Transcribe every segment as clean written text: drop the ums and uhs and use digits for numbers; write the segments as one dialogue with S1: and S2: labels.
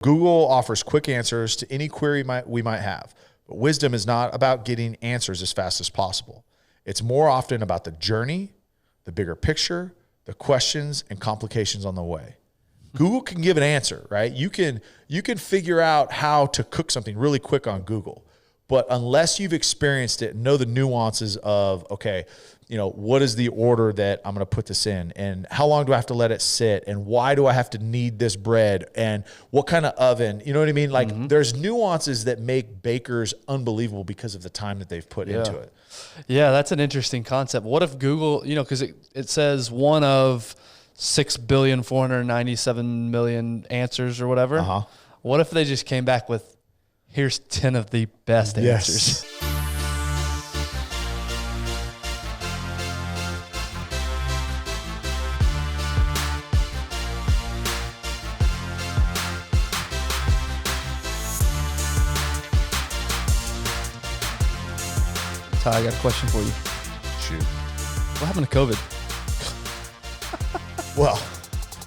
S1: Google offers quick answers to any query we might have, but wisdom is not about getting answers as fast as possible. It's more often about the journey, the bigger picture, the questions and complications on the way. Google can give an answer, right? You can figure out how to cook something really quick on Google, but unless you've experienced it and know the nuances of, okay, what is the order that I'm going to put this in, and how long do I have to let it sit, and why do I have to knead this bread, and what kind of oven, you know what I mean? Like there's nuances that make bakers unbelievable because of the time that they've put into it.
S2: Yeah, that's an interesting concept. What if Google, because it says one of 6,497,000,000 answers or whatever. What if they just came back with, here's 10 of the best answers? Ty, I got a question for you.
S1: Shoot.
S2: What happened to COVID?
S1: Well,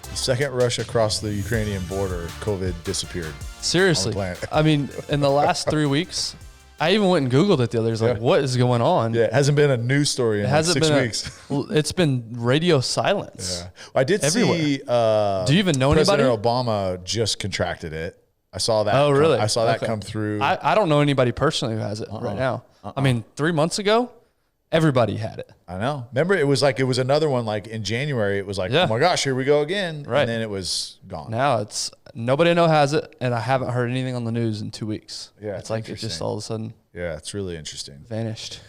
S1: the second rush across the Ukrainian border, COVID disappeared.
S2: Seriously. I mean, in the last 3 weeks, I even went and Googled it the other day. Like, what is going on?
S1: Yeah, it hasn't been a news story in like 6 weeks.
S2: It's been radio silence.
S1: Yeah. I did everywhere. See
S2: do you even know
S1: President
S2: anybody?
S1: Obama just contracted it. I saw that.
S2: Oh, really?
S1: I saw that come through.
S2: I don't know anybody personally who has it right now. I mean, 3 months ago, everybody had it.
S1: I know. Remember, it was another one like in January. It was like, oh my gosh, here we go again. Right. And then it was gone.
S2: Now it's nobody I know has it, and I haven't heard anything on the news in 2 weeks.
S1: Yeah.
S2: It's like it just all of a sudden.
S1: Yeah, it's really interesting.
S2: Vanished.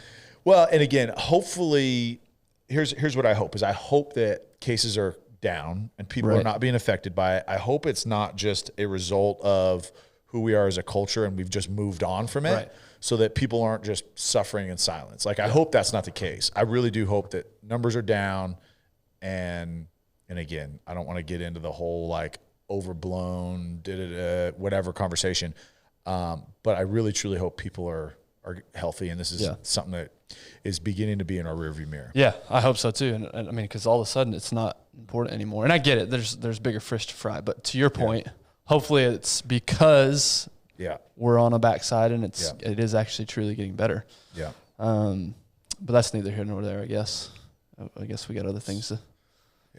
S1: Well, and again, hopefully, here's what I hope is I hope that cases are down and people are not being affected by it. I hope it's not just a result of who we are as a culture and we've just moved on from it so that people aren't just suffering in silence. Like, I hope that's not the case. I really do hope that numbers are down. And again, I don't want to get into the whole like overblown, whatever conversation. But I really, truly hope people are healthy. And this is something that is beginning to be in our rearview mirror. Yeah,
S2: I hope so too. And I mean, because all of a sudden it's not important anymore. And I get it. There's bigger fish to fry. But to your point, hopefully it's because we're on a backside and it is actually truly getting better. Yeah. But that's neither here nor there, I guess. I guess we got other things to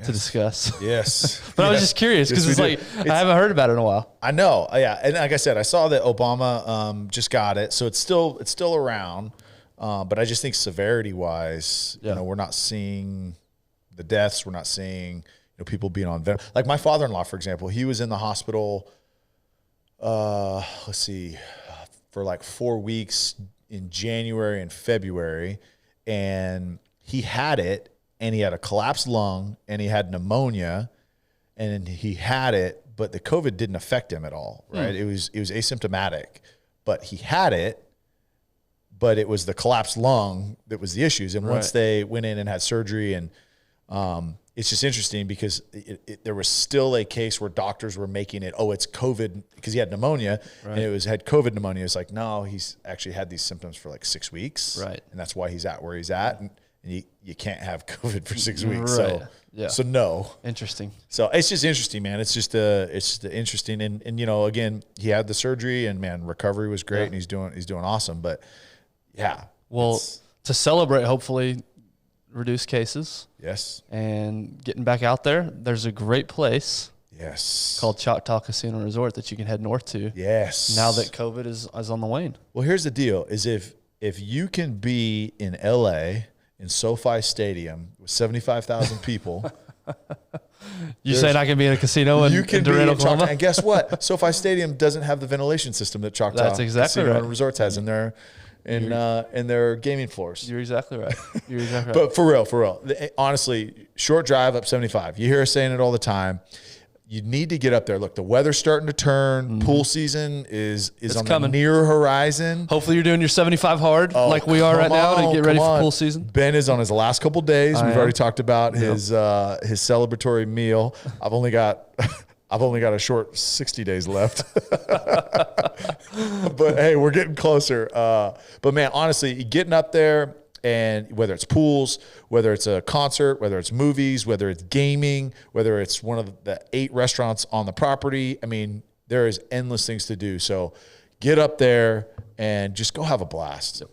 S2: discuss.
S1: Yes.
S2: But I was just curious because I haven't heard about it in a while.
S1: I know. Yeah. And like I said, I saw that Obama just got it. So it's still around. But I just think severity wise, we're not seeing the deaths. We're not seeing, people being on ventilators. Like my father-in-law, for example, he was in the hospital, for like 4 weeks in January and February, and he had it, and he had a collapsed lung, and he had pneumonia, and he had it, but the COVID didn't affect him at all, right? It was asymptomatic, but he had it, but it was the collapsed lung that was the issues. And once they went in and had surgery, and it's just interesting because there was still a case where doctors were making it, it's COVID because he had pneumonia, and it had COVID pneumonia. It's like, no, he's actually had these symptoms for like 6 weeks, and that's why he's at where he's at, and you can't have COVID for 6 weeks. So no.
S2: Interesting.
S1: So it's just interesting, man. It's just interesting, and again, he had the surgery, and man, recovery was great, and he's doing awesome, but. Yeah.
S2: Well, to celebrate, hopefully, reduce cases.
S1: Yes.
S2: And getting back out there, there's a great place.
S1: Yes.
S2: Called Choctaw Casino Resort that you can head north to.
S1: Yes.
S2: Now that COVID is on the wane.
S1: Well, here's the deal: is if you can be in LA in SoFi Stadium with 75,000 people.
S2: You saying I can be in a casino in Darren, Oklahoma?
S1: And guess what? SoFi Stadium doesn't have the ventilation system that Choctaw Casino and Resorts has in their gaming floors.
S2: You're exactly right.
S1: But for real, honestly, short drive up 75. You hear us saying it all the time. You need to get up there. Look, the weather's starting to turn. Pool season is on the near horizon.
S2: Hopefully you're doing your 75 hard like we are right now to get ready for pool season.
S1: Ben is on his last couple days. We've already talked about his celebratory meal. I've only got a short 60 days left. But hey, we're getting closer. But man, honestly, getting up there, and whether it's pools, whether it's a concert, whether it's movies, whether it's gaming, whether it's one of the 8 restaurants on the property, I mean, there is endless things to do. So get up there and just go have a blast.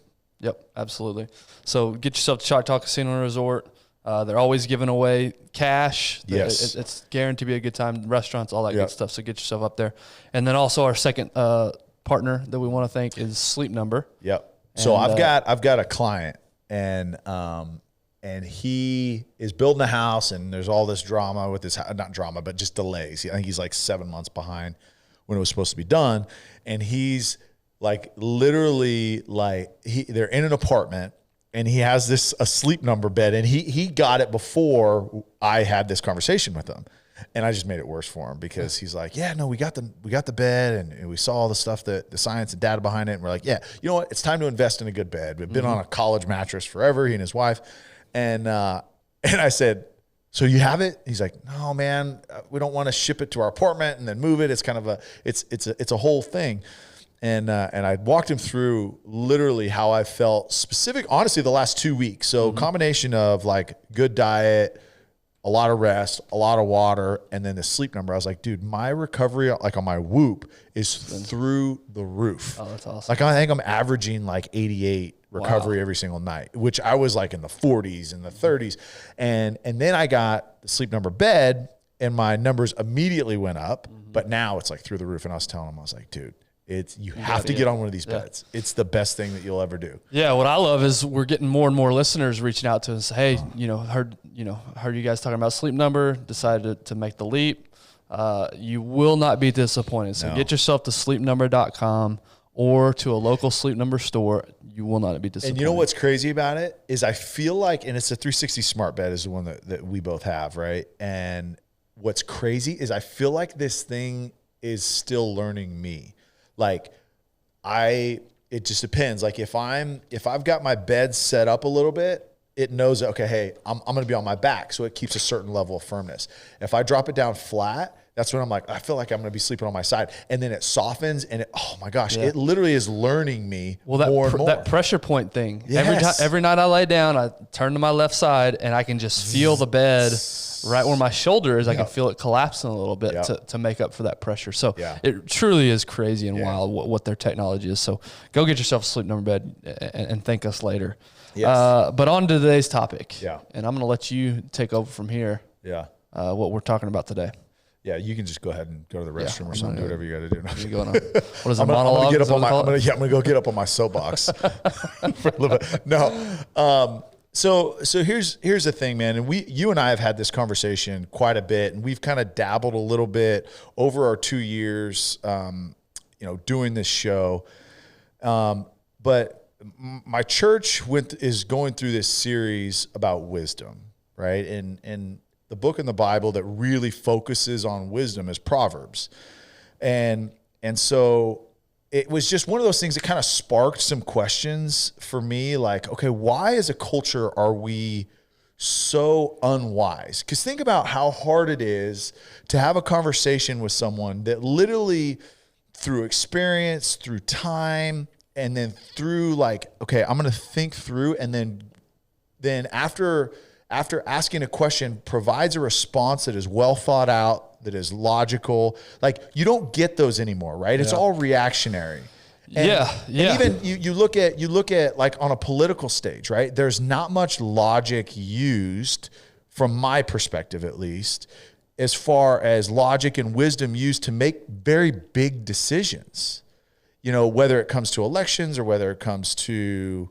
S2: Yep, absolutely. So get yourself to Choctaw Casino and Resort. They're always giving away cash.
S1: Yes.
S2: It's guaranteed to be a good time. Restaurants, all that good stuff. So get yourself up there. And then also our second partner that we want to thank is Sleep Number.
S1: Yep. So I've got a client, and he is building a house, and there's all this drama with his, not drama, but just delays. I think he's like 7 months behind when it was supposed to be done. And he's like literally like they're in an apartment, and he has a Sleep Number bed, and he got it before I had this conversation with him. And I just made it worse for him because he's like, yeah, no, we got the bed, and we saw all the stuff, the science and data behind it. And we're like, yeah, you know what? It's time to invest in a good bed. We've been on a college mattress forever, he and his wife. And I said, so you have it? He's like, no, man, we don't want to ship it to our apartment and then move it. It's kind of it's a whole thing. And I walked him through literally how I felt honestly, the last 2 weeks. So combination of like good diet, a lot of rest, a lot of water, and then the Sleep Number. I was like, dude, my recovery, like on my Whoop, is through the roof.
S2: Oh, that's awesome.
S1: Like I think I'm averaging like 88 recovery every single night, which I was like in the 40s and the 30s. And then I got the Sleep Number bed, and my numbers immediately went up, but now it's like through the roof. And I was telling him, I was like, dude, you have to get on one of these beds. It's the best thing that you'll ever do.
S2: Yeah, what I love is we're getting more and more listeners reaching out to us. Hey, heard you guys talking about Sleep Number, decided to make the leap. You will not be disappointed. So get yourself to sleepnumber.com or to a local Sleep Number store. You will not be disappointed.
S1: And you know what's crazy about it is I feel like, and it's a 360 smart bed is the one that we both have, right? And what's crazy is I feel like this thing is still learning me. Like it just depends. Like if I've got my bed set up a little bit, it knows that, okay, hey, I'm going to be on my back. So it keeps a certain level of firmness. If I drop it down flat, that's when I'm like, I feel like I'm going to be sleeping on my side. And then it softens, and oh my gosh, it literally is learning me more and more. That
S2: pressure point thing.
S1: Yes.
S2: Every night I lay down, I turn to my left side, and I can just feel the bed right where my shoulder is. I can feel it collapsing a little bit to make up for that pressure. So it truly is crazy and wild what their technology is. So go get yourself a Sleep Number bed and thank us later. Yes. But on to today's topic. Yeah. And I'm going to let you take over from here.
S1: Yeah.
S2: What we're talking about today.
S1: Yeah, you can just go ahead and go to the restroom or something. Do whatever you got to do.
S2: What is a monologue?
S1: I'm going to go get up on my soapbox for a little bit. No. So here's the thing, man. And you and I have had this conversation quite a bit, and we've kind of dabbled a little bit over our 2 years, doing this show. But my church is going through this series about wisdom, right? And the book in the Bible that really focuses on wisdom is Proverbs. And so it was just one of those things that kind of sparked some questions for me, like, okay, why as a culture are we so unwise? Because think about how hard it is to have a conversation with someone that literally through experience, through time, and then through like, okay, I'm going to think through, and then after asking a question, provides a response that is well thought out, that is logical. Like you don't get those anymore, right? It's all reactionary. And, and even you look at like on a political stage, right? There's not much logic used, from my perspective at least, as far as logic and wisdom used to make very big decisions. Whether it comes to elections or whether it comes to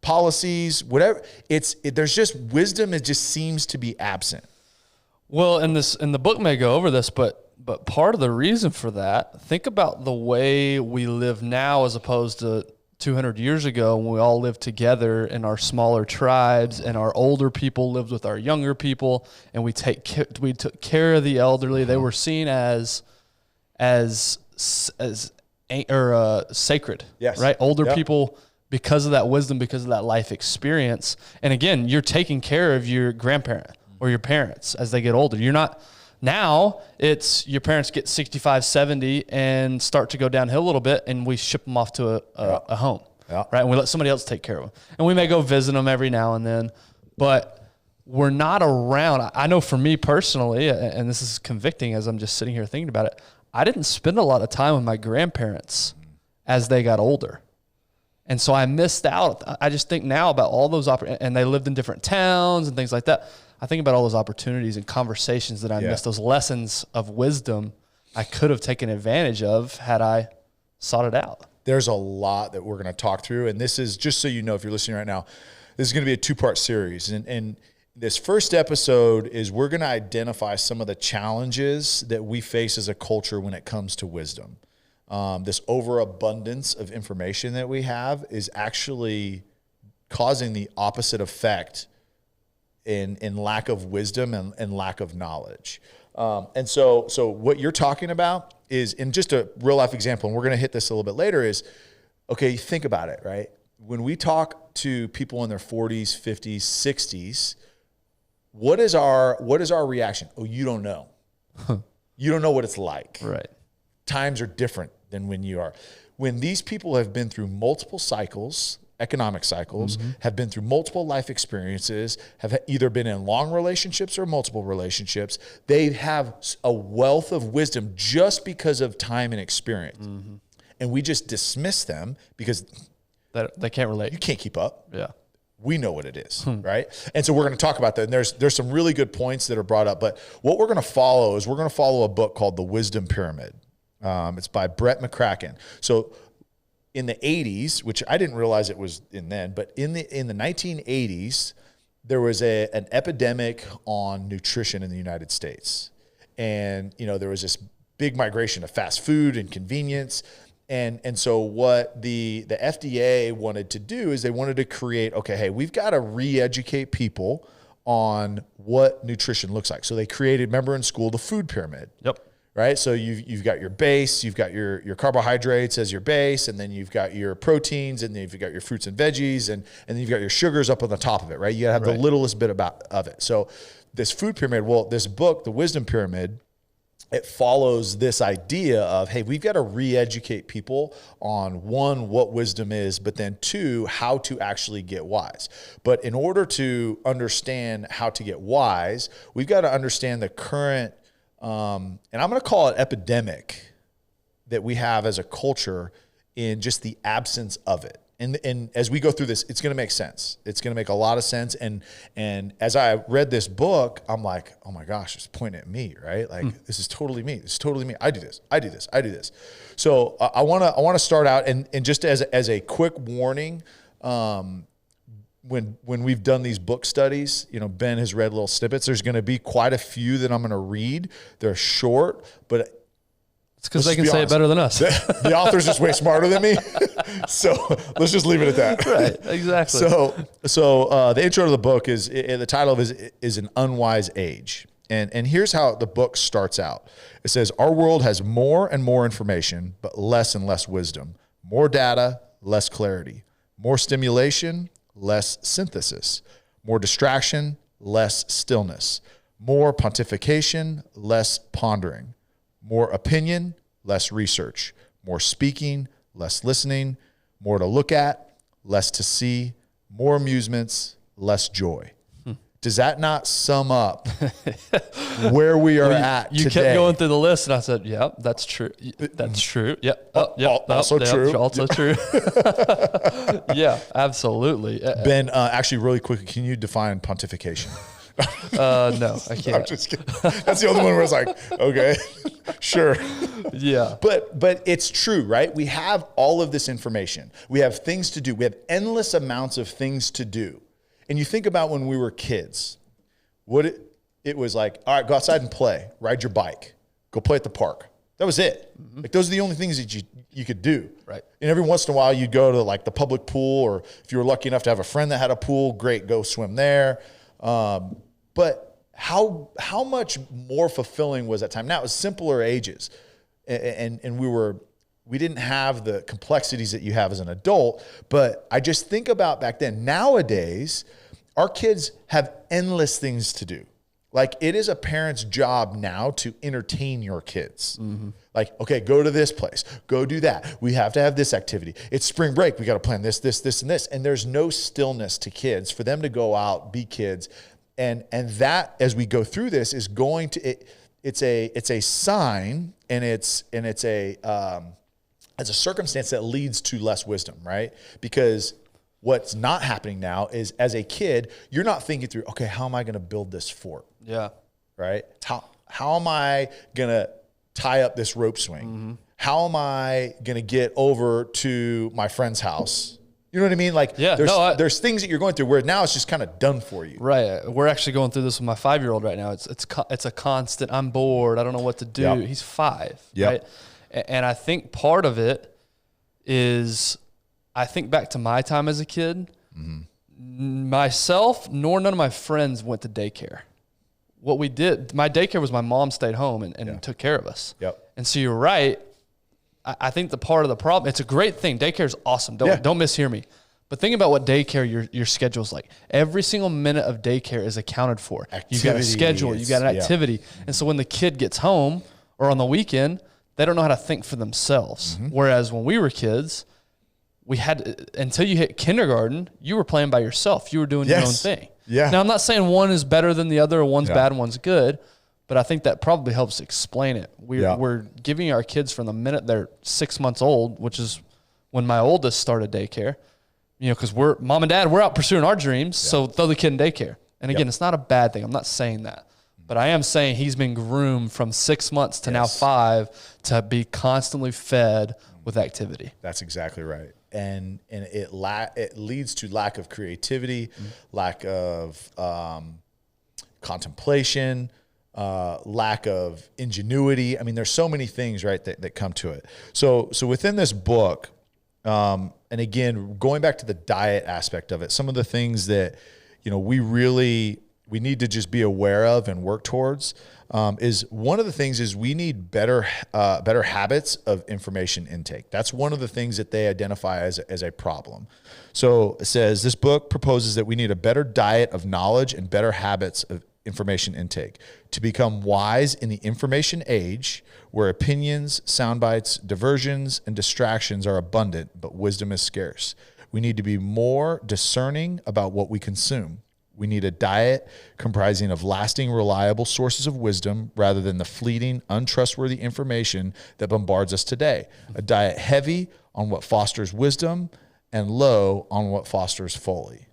S1: policies, whatever. There's just wisdom. It just seems to be absent.
S2: Well, and the book may go over this, but part of the reason for that, think about the way we live now as opposed to 200 years ago when we all lived together in our smaller tribes, and our older people lived with our younger people, and we took care of the elderly. They were seen as sacred, right? Older people, because of that wisdom, because of that life experience. And again, you're taking care of your grandparent or your parents as they get older. You're not, now it's your parents get 65, 70 and start to go downhill a little bit, and we ship them off to a home, right? And we let somebody else take care of them. And we may go visit them every now and then, but we're not around. I know for me personally, and this is convicting as I'm just sitting here thinking about it, I didn't spend a lot of time with my grandparents as they got older. And so I missed out. I just think now about all those and they lived in different towns and things like that. I think about all those opportunities and conversations that I missed, those lessons of wisdom I could have taken advantage of had I sought it out.
S1: There's a lot that we're going to talk through. And this is, just so you know, if you're listening right now, this is going to be a 2-part series. And this first episode is we're going to identify some of the challenges that we face as a culture when it comes to wisdom. This overabundance of information that we have is actually causing the opposite effect in lack of wisdom and lack of knowledge. And so what you're talking about is, in just a real life example, and we're going to hit this a little bit later, is, okay, think about it, right? When we talk to people in their 40s, 50s, 60s, what is our reaction? Oh, you don't know. You don't know what it's like.
S2: Right.
S1: Times are different than when you are. When these people have been through multiple cycles, economic cycles, have been through multiple life experiences, have either been in long relationships or multiple relationships, they have a wealth of wisdom just because of time and experience. And we just dismiss them because
S2: they can't relate.
S1: You can't keep up.
S2: Yeah.
S1: We know what it is, right? And so we're going to talk about that. And there's some really good points that are brought up. But what we're going to follow is we're going to follow a book called The Wisdom Pyramid. It's by Brett McCracken. So in the 80s, which I didn't realize it was in then, but in the 1980s, there was an epidemic on nutrition in the United States. And, there was this big migration of fast food and convenience. And so what the FDA wanted to do is they wanted to create, okay, hey, we've got to re-educate people on what nutrition looks like. So they created, remember in school, the food pyramid.
S2: Yep.
S1: Right? So you've got your base, you've got your carbohydrates as your base, and then you've got your proteins, and then you've got your fruits and veggies, and then you've got your sugars up on the top of it, right? You gotta have the littlest bit of it. So this food pyramid, this book, The Wisdom Pyramid, it follows this idea of, hey, we've got to re-educate people on, 1, what wisdom is, but then 2, how to actually get wise. But in order to understand how to get wise, we've got to understand the current, and I'm going to call it epidemic, that we have as a culture in just the absence of it. And as we go through this, it's going to make sense. It's going to make a lot of sense. And as I read this book, I'm like, oh my gosh, it's pointing at me, right? Like, this is totally me. This is totally me. I do this. I do this. I do this. So I want to start out, and just as a quick warning, when we've done these book studies, Ben has read little snippets. There's going to be quite a few that I'm going to read. They're short, but
S2: it's because they can say it better than us.
S1: The author's just way smarter than me. So let's just leave it at that.
S2: Right, exactly.
S1: So the intro to the book is, the title is An Unwise Age. And here's how the book starts out. It says, our world has more and more information, but less and less wisdom. More data, less clarity. More stimulation, less synthesis. More distraction, less stillness. More pontification, less pondering. More opinion, less research. More speaking, less listening. More to look at, less to see. More amusements, less joy. Does that not sum up where we are at
S2: you
S1: today?
S2: Kept going through the list, and I said, yep, that's true. That's true. Yep.
S1: Also true.
S2: Also true. Yeah, absolutely.
S1: Ben, actually, really quickly, can you define pontification?
S2: No, I can't.
S1: I'm just kidding. That's the only one where I was like, okay, sure.
S2: Yeah.
S1: But it's true, right? We have all of this information. We have things to do. We have endless amounts of things to do. And you think about when we were kids, it was like, all right, go outside and play, ride your bike, go play at the park. That was it. Like, those are the only things that you could do.
S2: Right.
S1: And every once in a while you'd go to like the public pool, or if you were lucky enough to have a friend that had a pool, great, go swim there. But how much more fulfilling was that time? Now it was simpler ages, and we didn't have the complexities that you have as an adult. But I just think about back then. Nowadays, our kids have endless things to do. Like, it is a parent's job now to entertain your kids. Like, okay, go to this place, go do that. We have to have this activity. It's spring break. We got to plan this, and this. And there's no stillness to kids for them to go out, be kids, And that, as we go through this, is going to it's a sign, and it's a circumstance that leads to less wisdom, right? Because what's not happening now is, as a kid, you're not thinking through, okay, how am I going to build this fort?
S2: Yeah.
S1: Right? How am I going to tie up this rope swing? Mm-hmm. How am I going to get over to my friend's house? You know what I mean? Like, there's things that you're going through where now it's just kind of done for you.
S2: Right. We're actually going through this with my 5-year-old right now. It's a constant, I'm bored, I don't know what to do. Yep. He's 5, right? And I think part of it is, I think back to my time as a kid, myself nor none of my friends went to daycare. What we did, my daycare was my mom stayed home and took care of us. Yep. And so you're right. I think the part of the problem, it's a great thing. Daycare is awesome. Don't mishear me. But think about what daycare, your schedule is like. Every single minute of daycare is accounted for. You've got a schedule. You've got an activity. And so when the kid gets home or on the weekend, they don't know how to think for themselves. Mm-hmm. Whereas when we were kids, we had, until you hit kindergarten, you were playing by yourself. You were doing your own thing. Yeah. Now, I'm not saying one is better than the other, or one's bad and one's good, but I think that probably helps explain it. We're giving our kids from the minute they're 6 months old, which is when my oldest started daycare, because mom and dad, we're out pursuing our dreams, so throw the kid in daycare. And again, it's not a bad thing. I'm not saying that. But I am saying he's been groomed from 6 months to now 5 to be constantly fed with activity.
S1: That's exactly right. And it leads to lack of creativity, lack of contemplation, lack of ingenuity. I mean, there's so many things, right, that come to it. So within this book, and again, going back to the diet aspect of it, some of the things that, we need to just be aware of and work towards, is one of the things is we need better habits of information intake. That's one of the things that they identify as a problem. So it says, this book proposes that we need a better diet of knowledge and better habits of information intake to become wise in the information age, where opinions, sound bites, diversions, and distractions are abundant, but wisdom is scarce. We need to be more discerning about what we consume. We need a diet comprising of lasting, reliable sources of wisdom rather than the fleeting, untrustworthy information that bombards us today. A diet heavy on what fosters wisdom and low on what fosters folly.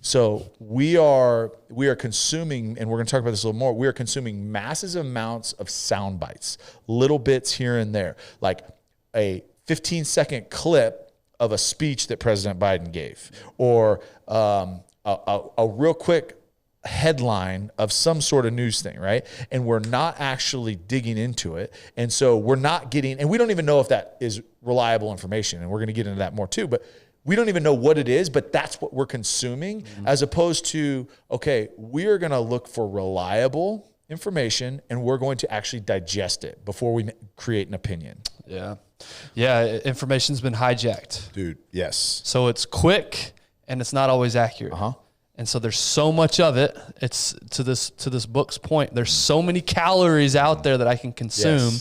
S1: So we are consuming, and we're going to talk about this a little more, we are consuming massive amounts of sound bites, little bits here and there, like a 15-second clip of a speech that President Biden gave, or a real quick headline of some sort of news thing, right? And we're not actually digging into it. And so we're not getting, and we don't even know if that is reliable information. And we're going to get into that more too, but we don't even know what it is, but that's what we're consuming, as opposed to, okay, we're going to look for reliable information and we're going to actually digest it before we create an opinion.
S2: Yeah. Yeah. Information's been hijacked.
S1: Dude, yes.
S2: So it's quick and it's not always accurate. Uh-huh. And so there's so much of it. It's to this book's point. There's so many calories out there that I can consume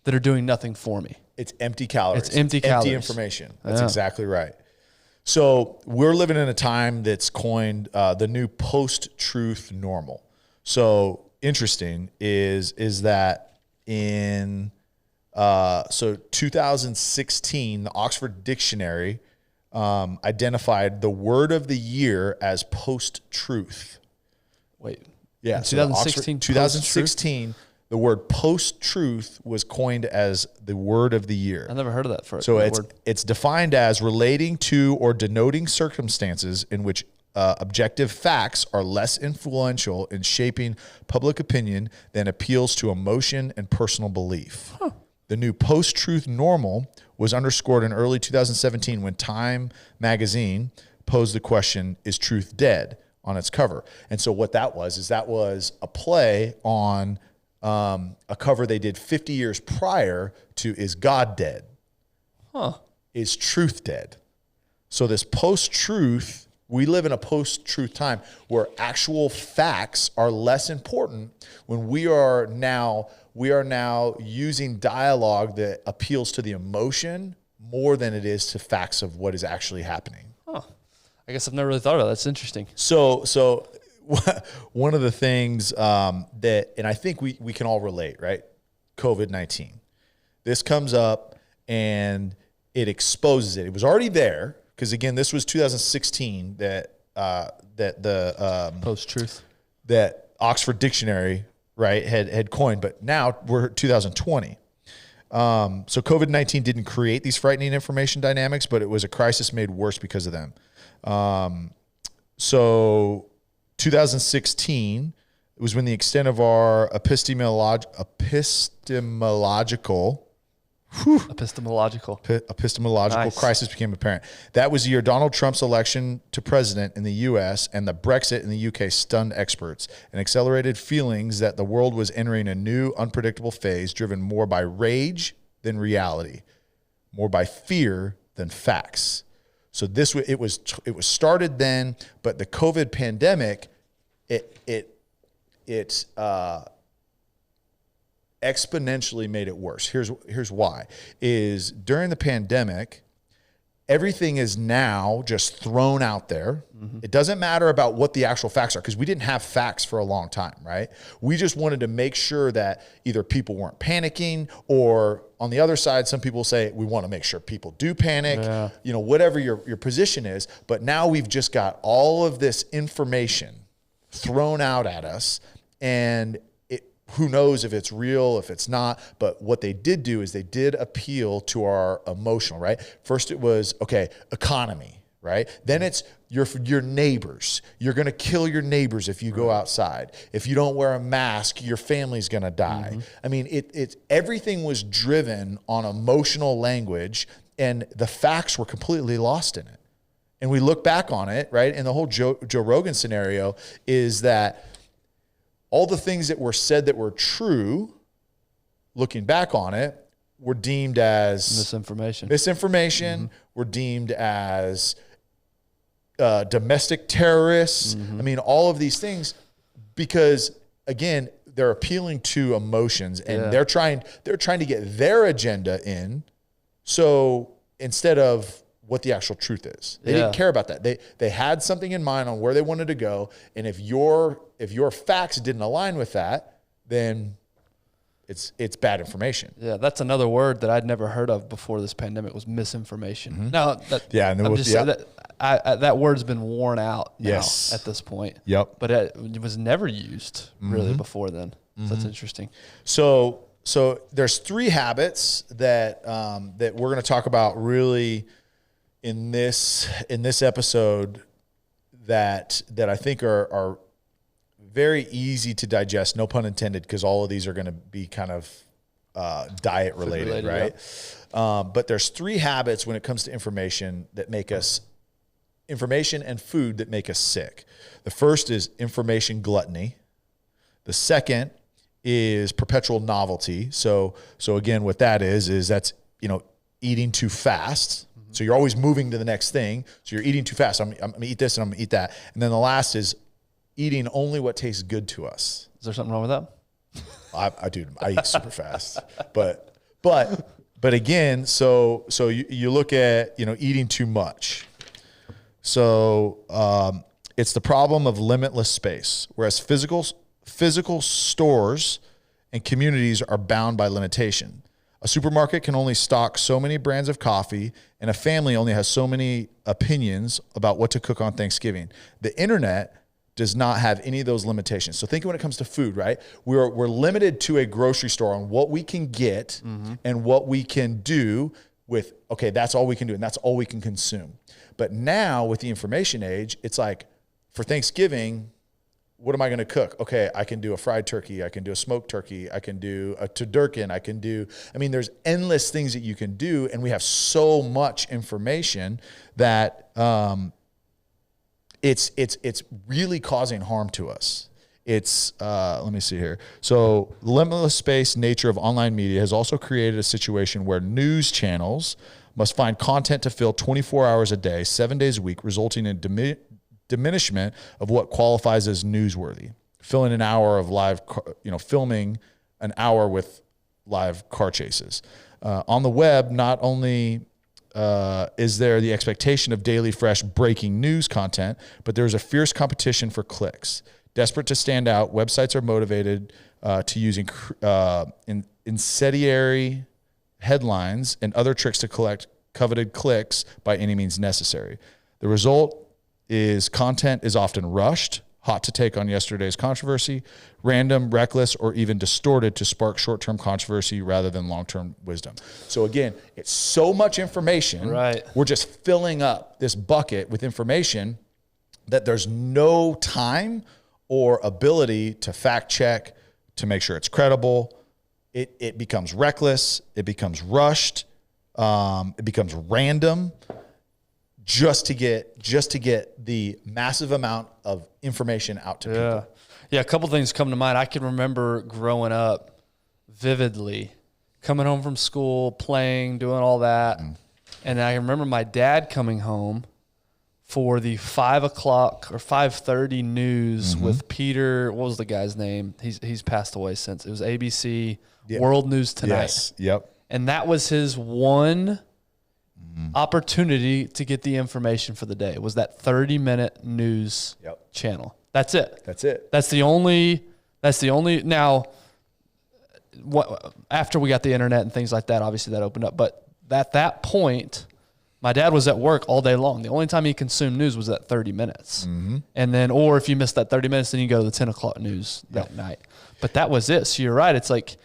S2: that are doing nothing for me.
S1: It's empty calories.
S2: It's empty calories.
S1: Empty information. That's exactly right. So we're living in a time that's coined the new post-truth normal. So interesting is that in 2016, the Oxford Dictionary identified the word of the year as post-truth.
S2: Wait.
S1: Yeah. 2016, the word post-truth was coined as the word of the year.
S2: I never heard of that first.
S1: So it's defined as relating to or denoting circumstances in which objective facts are less influential in shaping public opinion than appeals to emotion and personal belief. Huh. The new post-truth normal was underscored in early 2017 when Time magazine posed the question, "Is truth dead?" on its cover. And so what that was a play on a cover they did 50 years prior to "Is God Dead?"
S2: Huh.
S1: Is truth dead? So this post-truth, we live in a post-truth time where actual facts are less important when we are now using dialogue that appeals to the emotion more than it is to facts of what is actually happening.
S2: Huh. I guess I've never really thought about that. That's interesting.
S1: So one of the things that, and I think we can all relate, right? COVID-19. This comes up and it exposes it. It was already there because, again, this was 2016 that the
S2: post-truth
S1: that Oxford Dictionary, right, had coined, but now we're 2020. So COVID-19 didn't create these frightening information dynamics, but it was a crisis made worse because of them. So 2016 was when the extent of our epistemological
S2: nice.
S1: crisis became apparent. That was the year Donald Trump's election to president in the U.S. and the Brexit in the U.K. stunned experts and accelerated feelings that the world was entering a new, unpredictable phase driven more by rage than reality, more by fear than facts. So it was started then, but the COVID pandemic, it exponentially made it worse. Here's why. Is during the pandemic, everything is now just thrown out there. Mm-hmm. It doesn't matter about what the actual facts are because we didn't have facts for a long time, right? We just wanted to make sure that either people weren't panicking or on the other side, some people say we want to make sure people do panic, whatever your position is. But now we've just got all of this information thrown out at us and who knows if it's real, if it's not. But what they did do is they did appeal to our emotional, right? First it was, economy, right? Then it's your neighbors. You're going to kill your neighbors if you go outside. If you don't wear a mask, your family's going to die. Mm-hmm. I mean, everything was driven on emotional language and the facts were completely lost in it. And we look back on it, right? And the whole Joe Rogan scenario is that all the things that were said that were true, looking back on it, were deemed as
S2: misinformation.
S1: Mm-hmm. Were deemed as domestic terrorists. Mm-hmm. I mean, all of these things, because again, they're appealing to emotions and they're trying to get their agenda in. So instead of what the actual truth is, they didn't care about that. They had something in mind on where they wanted to go, and if your facts didn't align with that, then it's bad information.
S2: Yeah, that's another word that I'd never heard of before this pandemic was misinformation. Mm-hmm. Now, that word's been worn out now at this point.
S1: Yep.
S2: But it was never used really before then. Mm-hmm. So that's interesting.
S1: So there's 3 habits that that we're going to talk about really in this episode that I think are very easy to digest, no pun intended, because all of these are going to be kind of diet related, right? Yeah. But there's 3 habits when it comes to information and food that make us sick. The first is information gluttony. The second is perpetual novelty. So again, what that is that's, eating too fast. So you're always moving to the next thing. So you're eating too fast. I'm going to eat this and I'm going to eat that. And then the last is eating only what tastes good to us.
S2: Is there something wrong with that?
S1: I eat super fast. But again, so you look at, eating too much. So it's the problem of limitless space, whereas physical stores and communities are bound by limitation. A supermarket can only stock so many brands of coffee, and a family only has so many opinions about what to cook on Thanksgiving. The internet does not have any of those limitations. So think when it comes to food, right? We're limited to a grocery store on what we can get and what we can do with, that's all we can do and that's all we can consume. But now with the information age, it's like for Thanksgiving, what am I going to cook? I can do a fried turkey. I can do a smoked turkey. I can do a turducken. There's endless things that you can do. And we have so much information that it's really causing harm to us. Let me see here. So limitless space nature of online media has also created a situation where news channels must find content to fill 24 hours a day, 7 days a week, resulting in diminishment of what qualifies as newsworthy. Filming an hour with live car chases. On the web, not only
S3: is there the expectation of daily, fresh, breaking news content, but there's a fierce competition for clicks. Desperate to stand out, websites are motivated to using incendiary headlines and other tricks to collect coveted clicks by any means necessary. The result is content is often rushed, hot to take on yesterday's controversy, random, reckless, or even distorted to spark short-term controversy rather than long-term wisdom. So again, it's so much information.
S2: Right.
S3: We're just filling up this bucket with information that there's no time or ability to fact check, to make sure it's credible. It becomes reckless. It becomes rushed. It becomes random. Just to get the massive amount of information out to people.
S2: Yeah, a couple things come to mind. I can remember growing up vividly, coming home from school, playing, doing all that. And I remember my dad coming home for the 5 o'clock or 5:30 news with Peter. What was the guy's name? He's passed away since. It was ABC World News Tonight.
S3: Yes, yep.
S2: And that was his one opportunity to get the information for the day. It was that 30-minute news channel. That's it. That's the only now after we got the internet and things like that, obviously that opened up. But at that point, my dad was at work all day long. The only time he consumed news was that 30 minutes. And then, or if you missed that 30 minutes, then you go to the 10 o'clock news that night. But that was it. So you're right. It's like,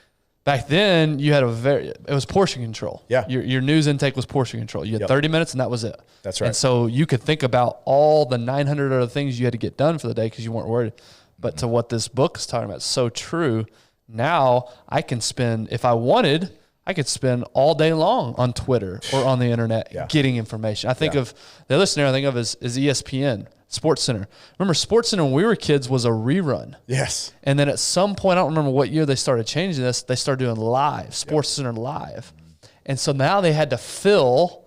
S2: back then, you had it was portion control.
S3: Yeah.
S2: Your news intake was portion control. You had 30 minutes and that was it.
S3: That's right.
S2: And so you could think about all the 900 other things you had to get done for the day because you weren't worried. But to what this book is talking about, so true. Now I can spend, if I wanted, I could spend all day long on Twitter or on the internet getting information. I think of the other scenario I think of is ESPN. SportsCenter. Remember, SportsCenter when we were kids was a rerun.
S3: Yes.
S2: And then at some point, I don't remember what year they started changing this, they started doing live, SportsCenter live. And so now they had to fill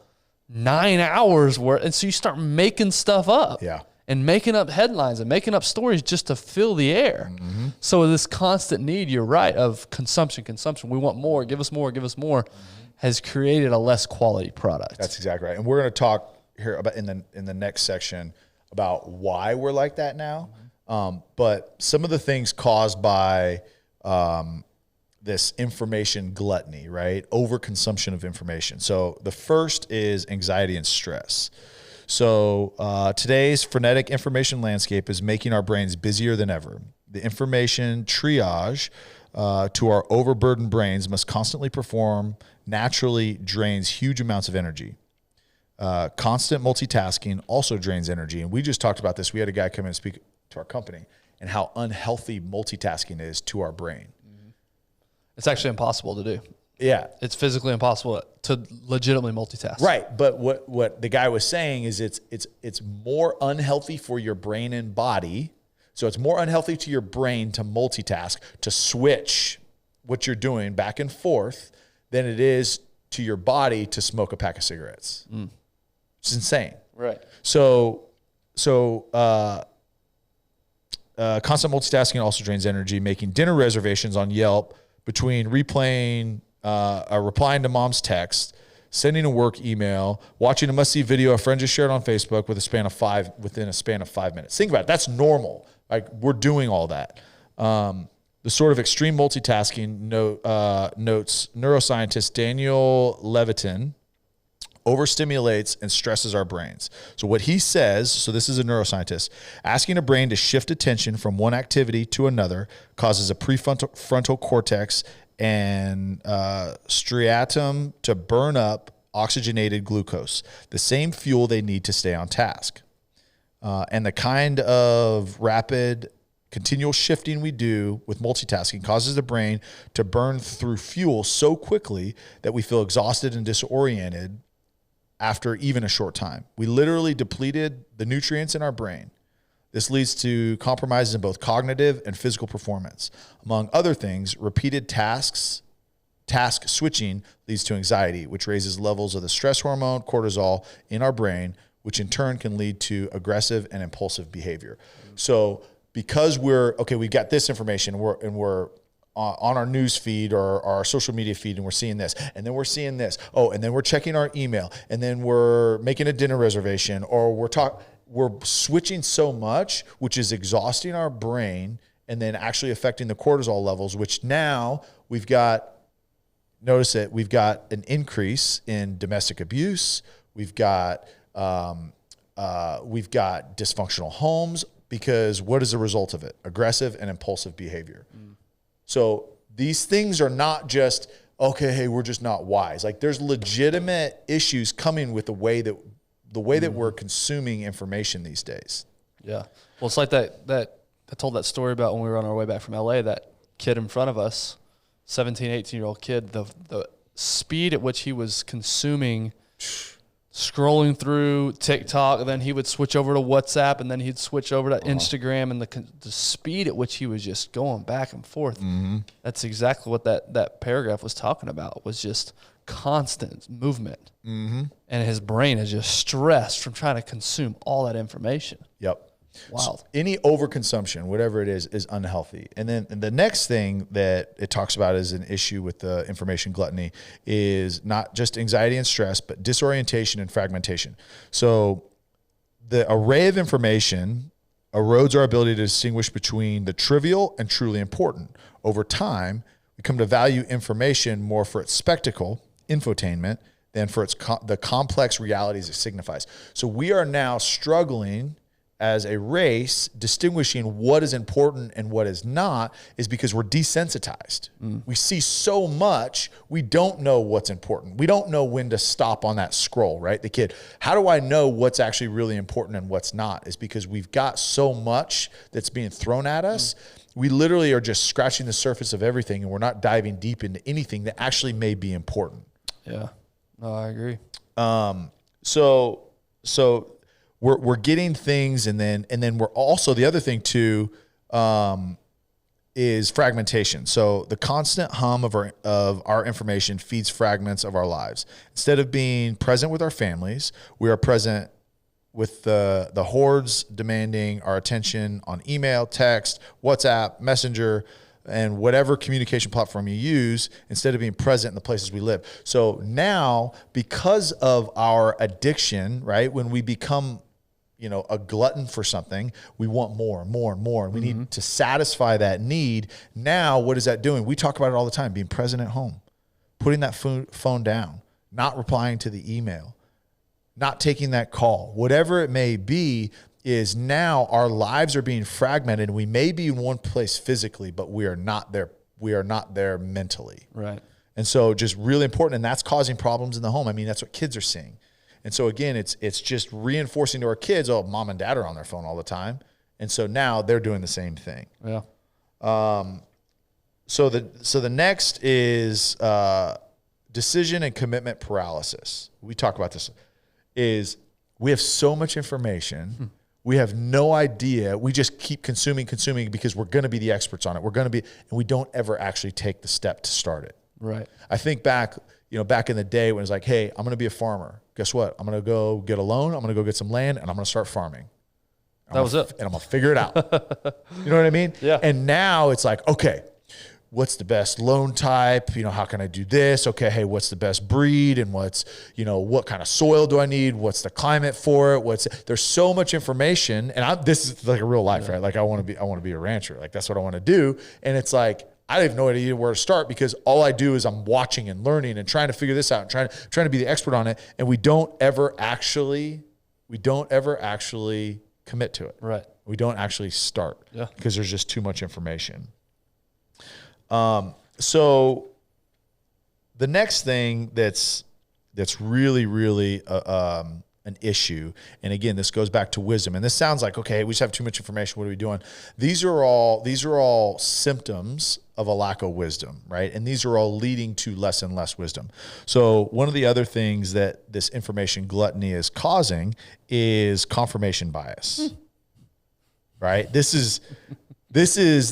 S2: 9 hours worth. And so you start making stuff up.
S3: Yeah.
S2: And making up headlines and making up stories just to fill the air. So this constant need, you're right, of consumption. We want more, give us more, has created a less quality product.
S3: That's exactly right. And we're going to talk here about in the next section about why we're like that now. But some of the things caused by this information gluttony, right? Overconsumption of information. So the first is anxiety and stress. So today's frenetic information landscape is making our brains busier than ever. The information triage to our overburdened brains must constantly perform naturally drains huge amounts of energy. Constant multitasking also drains energy. And we just talked about this. We had a guy come in and speak to our company and how unhealthy multitasking is to our brain.
S2: It's actually impossible to do.
S3: Yeah.
S2: It's physically impossible to legitimately multitask.
S3: Right. But what the guy was saying is it's more unhealthy for your brain and body. So it's more unhealthy to your brain to multitask, to switch what you're doing back and forth than it is to your body to smoke a pack of cigarettes. It's insane.
S2: Right.
S3: So constant multitasking also drains energy. Making dinner reservations on Yelp between replaying, replying to mom's text, sending a work email, watching a must-see video a friend just shared on Facebook within a span of 5 minutes. Think about it. That's normal. Like, we're doing all that. The sort of extreme multitasking notes neuroscientist Daniel Levitin overstimulates and stresses our brains. So what he says, so this is a neuroscientist, asking a brain to shift attention from one activity to another causes a prefrontal cortex and striatum to burn up oxygenated glucose, the same fuel they need to stay on task. And the kind of rapid continual shifting we do with multitasking causes the brain to burn through fuel so quickly that we feel exhausted and disoriented after even a short time. We literally depleted the nutrients in our brain. This leads to compromises in both cognitive and physical performance. Among other things, repeated task switching leads to anxiety, which raises levels of the stress hormone, cortisol, in our brain, which in turn can lead to aggressive and impulsive behavior. So because we've got this information, we're on our news feed or our social media feed, and we're seeing this, and then we're seeing this. Oh, and then we're checking our email, and then we're making a dinner reservation, or we're switching so much, which is exhausting our brain and then actually affecting the cortisol levels, which now we've got an increase in domestic abuse. We've got dysfunctional homes, because what is the result of it? Aggressive and impulsive behavior. So these things are not just, okay, hey, we're just not wise. Like, there's legitimate issues coming with the way that we're consuming information these days.
S2: Yeah. Well, it's like that I told that story about when we were on our way back from LA, that kid in front of us, 17, 18-year-old kid, the speed at which he was consuming, scrolling through TikTok, then he would switch over to WhatsApp, and then he'd switch over to Instagram, and the speed at which he was just going back and forth. Mm-hmm. That's exactly what that paragraph was talking about, was just constant movement. Mm-hmm. And his brain is just stressed from trying to consume all that information.
S3: Yep.
S2: Wild.
S3: So any overconsumption, whatever it is unhealthy. And then the next thing that it talks about as an issue with the information gluttony is not just anxiety and stress, but disorientation and fragmentation. So the array of information erodes our ability to distinguish between the trivial and truly important. Over time, we come to value information more for its spectacle, infotainment, than for the complex realities it signifies. So we are now struggling as a race, distinguishing what is important and what is not, is because we're desensitized. We see so much, we don't know what's important. We don't know when to stop on that scroll, right? The kid, how do I know what's actually really important and what's not? Is because we've got so much that's being thrown at us. We literally are just scratching the surface of everything, and we're not diving deep into anything that actually may be important.
S2: Yeah, no, I agree.
S3: So we're getting things, and then we're also, the other thing too, is fragmentation. So the constant hum of our information feeds fragments of our lives. Instead of being present with our families, we are present with the hordes demanding our attention on email, text, WhatsApp, Messenger, and whatever communication platform you use, instead of being present in the places we live. So now, because of our addiction, right, when we become a glutton for something, we want more and more and more. And we need to satisfy that need. Now, what is that doing? We talk about it all the time, being present at home, putting that phone down, not replying to the email, not taking that call, whatever it may be. Is now our lives are being fragmented. We may be in one place physically, but we are not there. We are not there mentally.
S2: Right.
S3: And so just really important. And that's causing problems in the home. I mean, that's what kids are seeing. And so again, it's just reinforcing to our kids, oh, mom and dad are on their phone all the time. And so now they're doing the same thing.
S2: Yeah.
S3: So the next is decision and commitment paralysis. We talk about this. Is we have so much information. We have no idea. We just keep consuming because we're going to be the experts on it. We're going to be, and we don't ever actually take the step to start it.
S2: Right.
S3: I think back in the day when it was like, hey, I'm going to be a farmer. Guess what? I'm going to go get a loan. I'm going to go get some land, and I'm going to start farming.
S2: That was it.
S3: And I'm going to figure it out. You know what I mean?
S2: Yeah.
S3: And now it's like, okay, what's the best loan type? How can I do this? Okay, hey, what's the best breed? And what's, what kind of soil do I need? What's the climate for it? There's so much information. And this is like a real life, right? Like I want to be a rancher. Like that's what I want to do. And it's like, I have no idea where to start, because all I do is I'm watching and learning and trying to figure this out and trying to be the expert on it. And we don't ever actually commit to it.
S2: Right.
S3: We don't actually start.
S2: Yeah.
S3: Because there's just too much information. So the next thing that's really, really, an issue. And again, this goes back to wisdom. And this sounds like, okay, we just have too much information. What are we doing? These are all symptoms of a lack of wisdom, right? And these are all leading to less and less wisdom. So one of the other things that this information gluttony is causing is confirmation bias, right? This is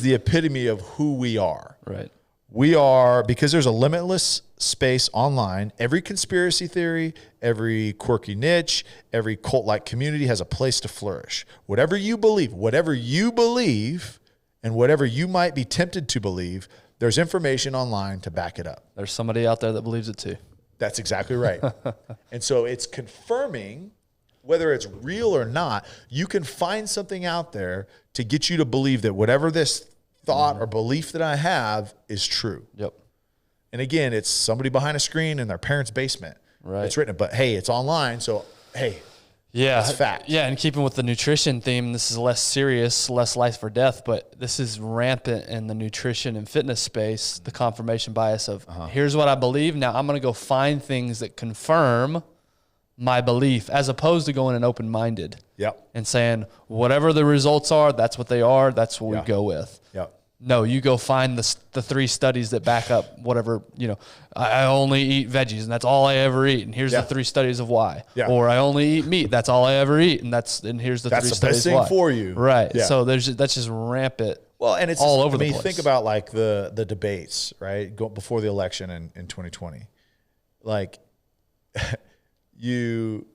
S3: the epitome of who we are.
S2: Right.
S3: We are, because there's a limitless space online, every conspiracy theory, every quirky niche, every cult-like community has a place to flourish. Whatever you believe, and whatever you might be tempted to believe,
S1: There's information online to back it up.
S2: There's somebody out there that believes it too.
S1: That's exactly right. And so it's confirming whether it's real or not. You can find something out there to get you to believe that whatever this thought or belief that I have is true.
S2: Yep.
S1: And again, it's somebody behind a screen in their parents' basement.
S2: Right.
S1: It's written, but hey, it's online. So, hey,
S2: yeah,
S1: it's fact.
S2: Yeah, and keeping with the nutrition theme, this is less serious, less life or death, but this is rampant in the nutrition and fitness space, the confirmation bias of here's what I believe. Now I'm going to go find things that confirm my belief, as opposed to going in open-minded.
S1: Yep.
S2: And saying whatever the results are, that's what they are. That's what we go with.
S1: Yep.
S2: No, you go find the 3 studies that back up whatever, I only eat veggies and that's all I ever eat. And here's the 3 studies of why. Yeah. Or I only eat meat. That's all I ever eat. And here's the 3 studies why. That's the best thing
S1: for you.
S2: Right. Yeah. So that's just rampant.
S1: Well, and it's
S2: all over the place.
S1: Think about like the debates, right? Before the election in 2020, like the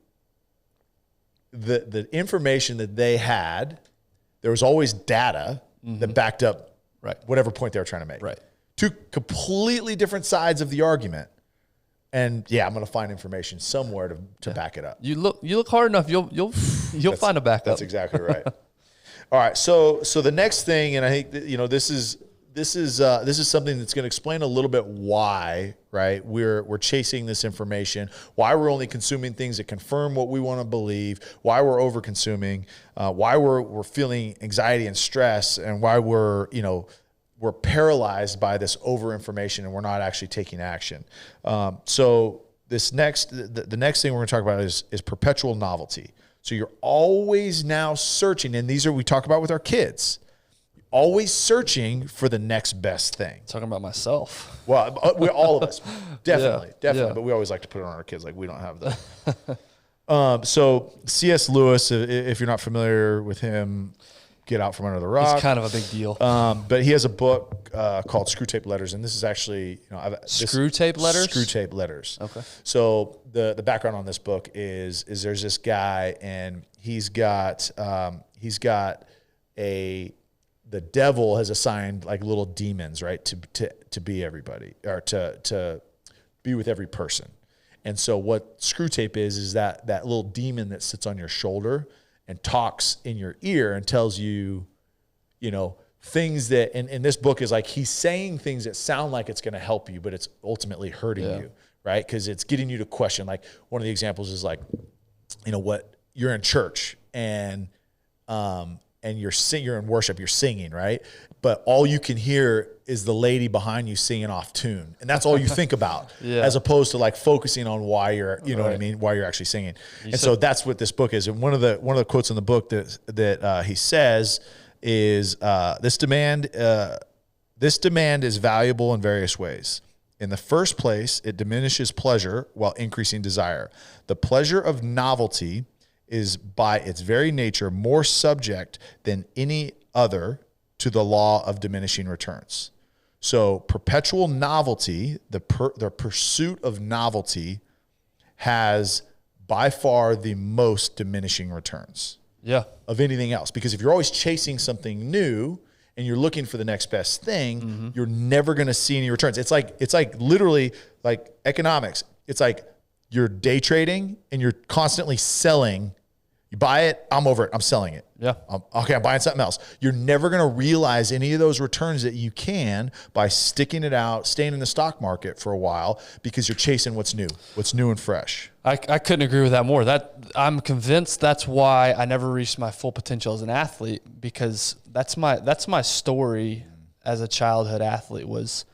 S1: information that they had, there was always data that backed up whatever point they were trying to make.
S2: Right.
S1: 2 completely different sides of the argument. And I'm going to find information somewhere to back it up.
S2: You look hard enough, you'll find a backup.
S1: That's exactly right. All right. So the next thing, and I think that, this is something that's going to explain a little bit why, right? We're chasing this information, why we're only consuming things that confirm what we want to believe, why we're over consuming, why we're feeling anxiety and stress, and why we're paralyzed by this over information and we're not actually taking action. So the next thing we're going to talk about is perpetual novelty. So you're always now searching, and we talk about with our kids. Always searching for the next best thing.
S2: Talking about myself.
S1: Well, we're all of us. Definitely. But we always like to put it on our kids. Like, we don't have that. So C.S. Lewis, if you're not familiar with him, get out from under the rock.
S2: He's kind of a big deal.
S1: But he has a book called Screwtape Letters. And this is actually,
S2: Screwtape Letters?
S1: Screwtape Letters.
S2: Okay.
S1: So the background on this book is there's this guy, and he's got the devil has assigned like little demons, right, to be everybody, or to be with every person. And so what Screwtape is that little demon that sits on your shoulder and talks in your ear and tells you, things that in this book is like he's saying things that sound like it's going to help you, but it's ultimately hurting you, right? Because it's getting you to question. Like, one of the examples is like, what you're in church and you're in worship, you're singing, right? But all you can hear is the lady behind you singing off tune. And that's all you think about, as opposed to like focusing on why you're, what I mean? Why you're actually singing. So that's what this book is. And one of the quotes in the book that he says is, this demand is valuable in various ways. In the first place, it diminishes pleasure while increasing desire. The pleasure of novelty is by its very nature more subject than any other to the law of diminishing returns. So perpetual novelty, the pursuit of novelty, has by far the most diminishing returns of anything else. Because if you're always chasing something new and you're looking for the next best thing, you're never going to see any returns. It's like literally like economics. It's like you're day trading and you're constantly selling. You buy it, I'm over it, I'm selling it.
S2: Yeah.
S1: I'm buying something else. You're never going to realize any of those returns that you can by sticking it out, staying in the stock market for a while, because you're chasing what's new and fresh.
S2: I couldn't agree with that more. I'm convinced that's why I never reached my full potential as an athlete, because that's my story as a childhood athlete was,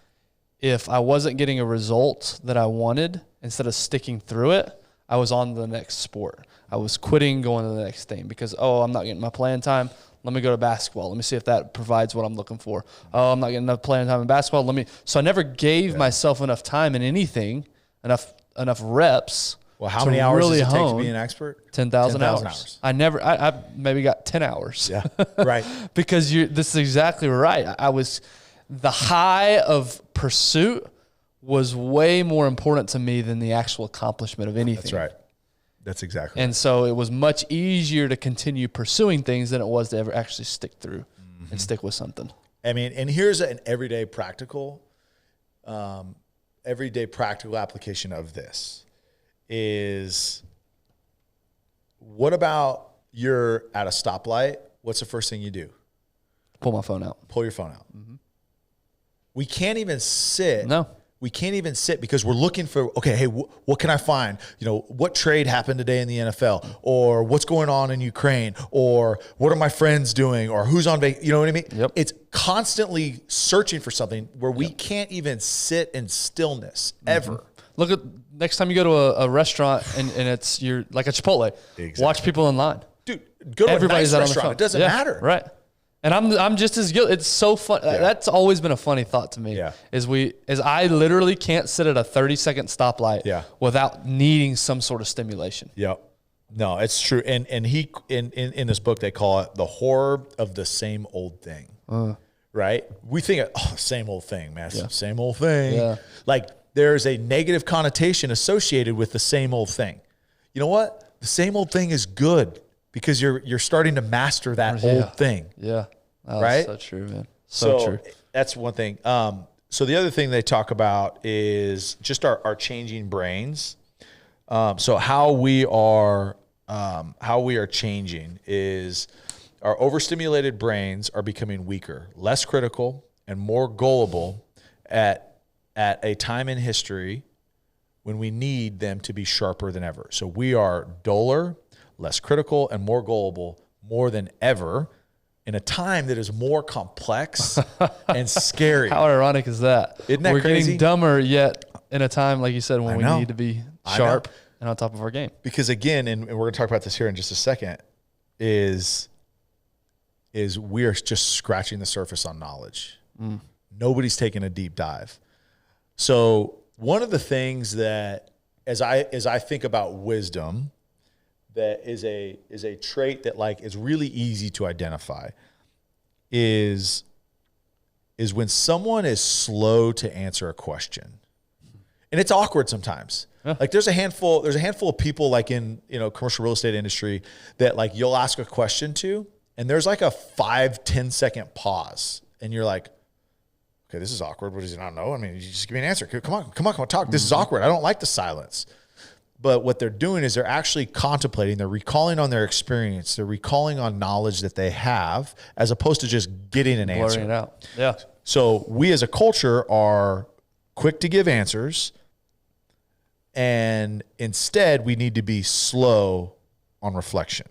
S2: if I wasn't getting a result that I wanted, instead of sticking through it, I was on to the next sport. I was quitting, going to the next thing because, I'm not getting my playing time. Let me go to basketball. Let me see if that provides what I'm looking for. Oh, I'm not getting enough playing time in basketball. So I never gave myself enough time in anything, enough reps.
S1: Well, how many hours does it take to be an expert?
S2: 10,000 hours. I maybe got 10 hours.
S1: Yeah, right.
S2: Because this is exactly right. The high of pursuit was way more important to me than the actual accomplishment of anything.
S1: That's right. That's exactly
S2: and so it was much easier to continue pursuing things than it was to ever actually stick through and stick with something.
S1: I mean, and here's an everyday practical application of this is, what about you're at a stoplight? What's the first thing you do?
S2: Pull my phone out.
S1: Pull your phone out. Mm-hmm. We can't even sit.
S2: No.
S1: We can't even sit because we're looking for, okay, hey, what can I find? You know, what trade happened today in the NFL, or what's going on in Ukraine, or what are my friends doing, or who's on vacation? You know what I mean?
S2: Yep.
S1: It's constantly searching for something where we can't even sit in stillness ever.
S2: Mm-hmm. Look at next time you go to a restaurant and it's like a Chipotle. Exactly. Watch people in line.
S1: Dude, go to
S2: Everybody's
S1: a nice restaurant. It doesn't matter.
S2: Right. And I'm just as guilty. It's so fun. Yeah. That's always been a funny thought to me.
S1: Yeah.
S2: Is I literally can't sit at a 30-second stoplight without needing some sort of stimulation.
S1: Yep. No, it's true. And he in this book they call it the horror of the same old thing. Right? We think same old thing, man. Yeah. Same old thing. Yeah. Like there's a negative connotation associated with the same old thing. You know what? The same old thing is good. Because you're starting to master that old thing.
S2: Yeah. Oh,
S1: right?
S2: So true, man. So true.
S1: That's one thing. So the other thing they talk about is just our changing brains. So how we are changing is our overstimulated brains are becoming weaker, less critical, and more gullible at a time in history when we need them to be sharper than ever. So we are duller, less critical, and more gullible more than ever in a time that is more complex and scary.
S2: How ironic is that?
S1: Isn't that
S2: We're
S1: crazy?
S2: getting dumber yet in a time, like you said, when we need to be sharp and on top of our game.
S1: Because again, and we're going to talk about this here in just a second, is we are just scratching the surface on knowledge. Nobody's taking a deep dive. So one of the things that, as I think about wisdom, that is a trait that like is really easy to identify is when someone is slow to answer a question. And it's awkward sometimes. Yeah. Like there's a handful of people like in, commercial real estate industry that like you'll ask a question to, and there's like a 5-10 second pause. And you're like, okay, this is awkward. What does he not know? I mean, you just give me an answer. Come on, talk. This is awkward. I don't like the silence. But what they're doing is they're actually contemplating, they're recalling on their experience, they're recalling on knowledge that they have, as opposed to just getting an answer.
S2: Blurring it out. Yeah.
S1: So we as a culture are quick to give answers, and instead we need to be slow on reflection.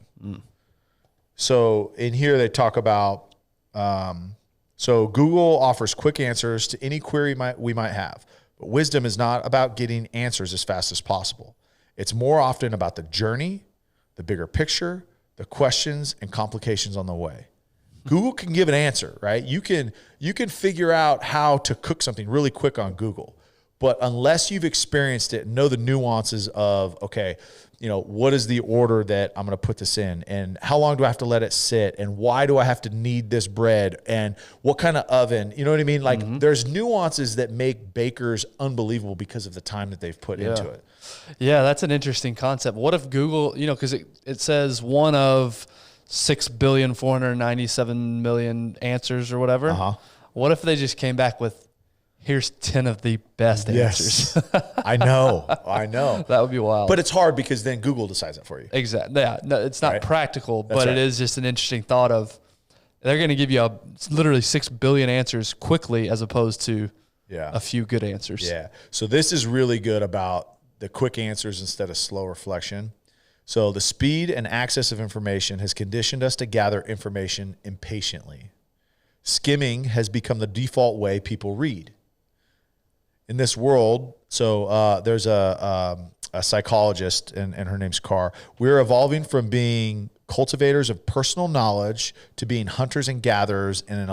S1: So in here they talk about, so Google offers quick answers to any query we might have, but wisdom is not about getting answers as fast as possible. It's more often about the journey, the bigger picture, the questions and complications on the way. Google can give an answer, right? You can figure out how to cook something really quick on Google, but unless you've experienced it, know the nuances of, okay, what is the order that I'm going to put this in, and how long do I have to let it sit, and why do I have to knead this bread, and what kind of oven, you know what I mean? Like there's nuances that make bakers unbelievable because of the time that they've put into it.
S2: Yeah, that's an interesting concept. What if Google, because it says one of 6,497,000,000 answers or whatever. What if they just came back with, here's 10 of the best answers?
S1: I know.
S2: That would be wild.
S1: But it's hard because then Google decides it for you.
S2: Exactly. Yeah, no, it's not practical,
S1: That's
S2: but it is just an interesting thought of they're going to give you literally 6 billion answers quickly as opposed to a few good answers.
S1: Yeah. So this is really good about the quick answers instead of slow reflection. So the speed and access of information has conditioned us to gather information impatiently. Skimming has become the default way people read. In this world, so there's a psychologist, and her name's Carr. We're evolving from being cultivators of personal knowledge to being hunters and gatherers in an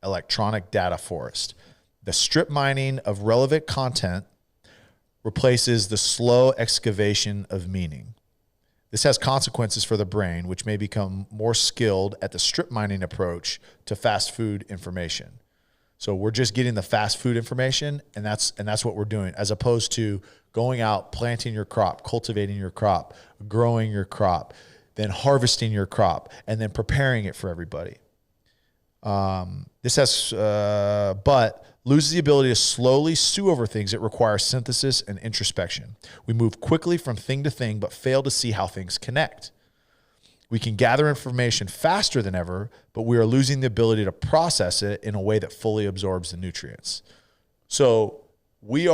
S1: electronic data forest. The strip mining of relevant content replaces the slow excavation of meaning. This has consequences for the brain, which may become more skilled at the strip mining approach to fast food information. So we're just getting the fast food information, and that's what we're doing, as opposed to going out, planting your crop, cultivating your crop, growing your crop, then harvesting your crop, and then preparing it for everybody.
S3: This has, but loses the ability to slowly stew over things. It requires synthesis and introspection. We move quickly from thing to thing, but fail to see how things connect. We can gather information faster than ever, but we are losing the ability to process it in a way that fully absorbs the nutrients. So we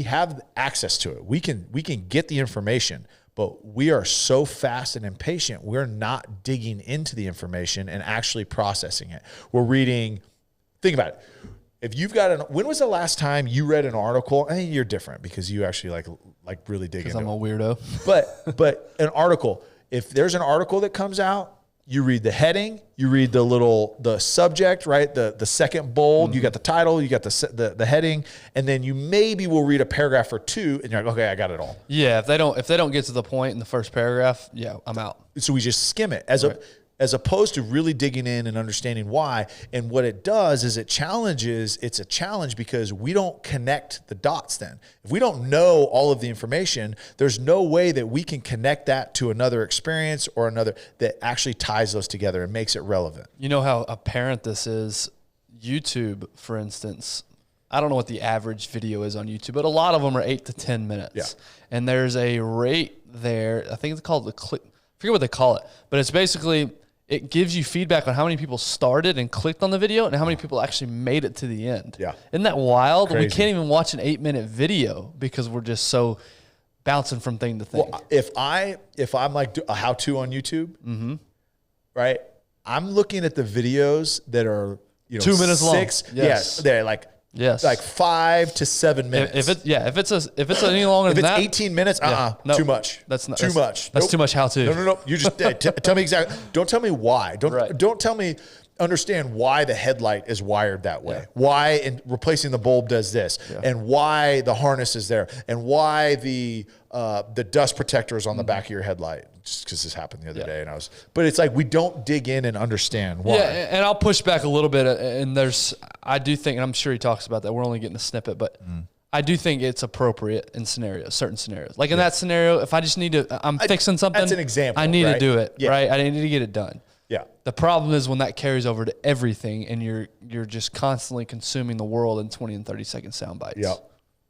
S3: have access to it. We can get the information, but we are so fast and impatient. We're not digging into the information and actually processing it. We're reading, think about it. If you've got when was the last time you read an article? I think you're different because you actually like really dig into it.
S2: Because I'm a weirdo.
S3: But an article, if there's an article that comes out, you read the heading, you read the subject, right? The second bold, you got the title, you got the heading, and then you maybe will read a paragraph or two, and you're like, okay, I got it all.
S2: Yeah, if they don't get to the point in the first paragraph, yeah, I'm out.
S3: So we just skim it as opposed to really digging in and understanding why. And what it does is it's a challenge because we don't connect the dots then. If we don't know all of the information, there's no way that we can connect that to another experience or another that actually ties those together and makes it relevant.
S2: You know how apparent this is? YouTube, for instance, I don't know what the average video is on YouTube, but a lot of them are 8 to 10 minutes.
S3: Yeah.
S2: And there's a rate there. I think it's called the click. I forget what they call it, but it's basically, it gives you feedback on how many people started and clicked on the video and how many people actually made it to the end.
S3: Yeah.
S2: Isn't that wild?
S3: Crazy.
S2: We can't even watch an 8-minute video because we're just so bouncing from thing to thing.
S3: Well, if I'm like a how-to on YouTube, right? I'm looking at the videos that are
S2: 2 minutes long.
S3: Yes.
S2: Yes.
S3: Yeah, they're like 5 to 7 minutes.
S2: If it's any longer than that,
S3: 18 minutes,
S2: no,
S3: too much.
S2: That's
S3: too much.
S2: That's too much how to.
S3: No. You just tell me exactly. Don't tell me why. Don't tell me. Understand why the headlight is wired that way. Yeah. Why in replacing the bulb does this, and why the harness is there, and why the dust protector is on the back of your headlight. Just because this happened the other day, but it's like we don't dig in and understand why.
S2: Yeah, and I'll push back a little bit. And I do think, and I'm sure he talks about that. We're only getting a snippet, but I do think it's appropriate in certain scenarios. Like in that scenario, if I just need to, I'm fixing something.
S3: That's an example.
S2: I need to do it,
S3: Yeah.
S2: right? I need to get it done.
S3: Yeah.
S2: The problem is when that carries over to everything, and you're just constantly consuming the world in 20 and 30-second sound bites.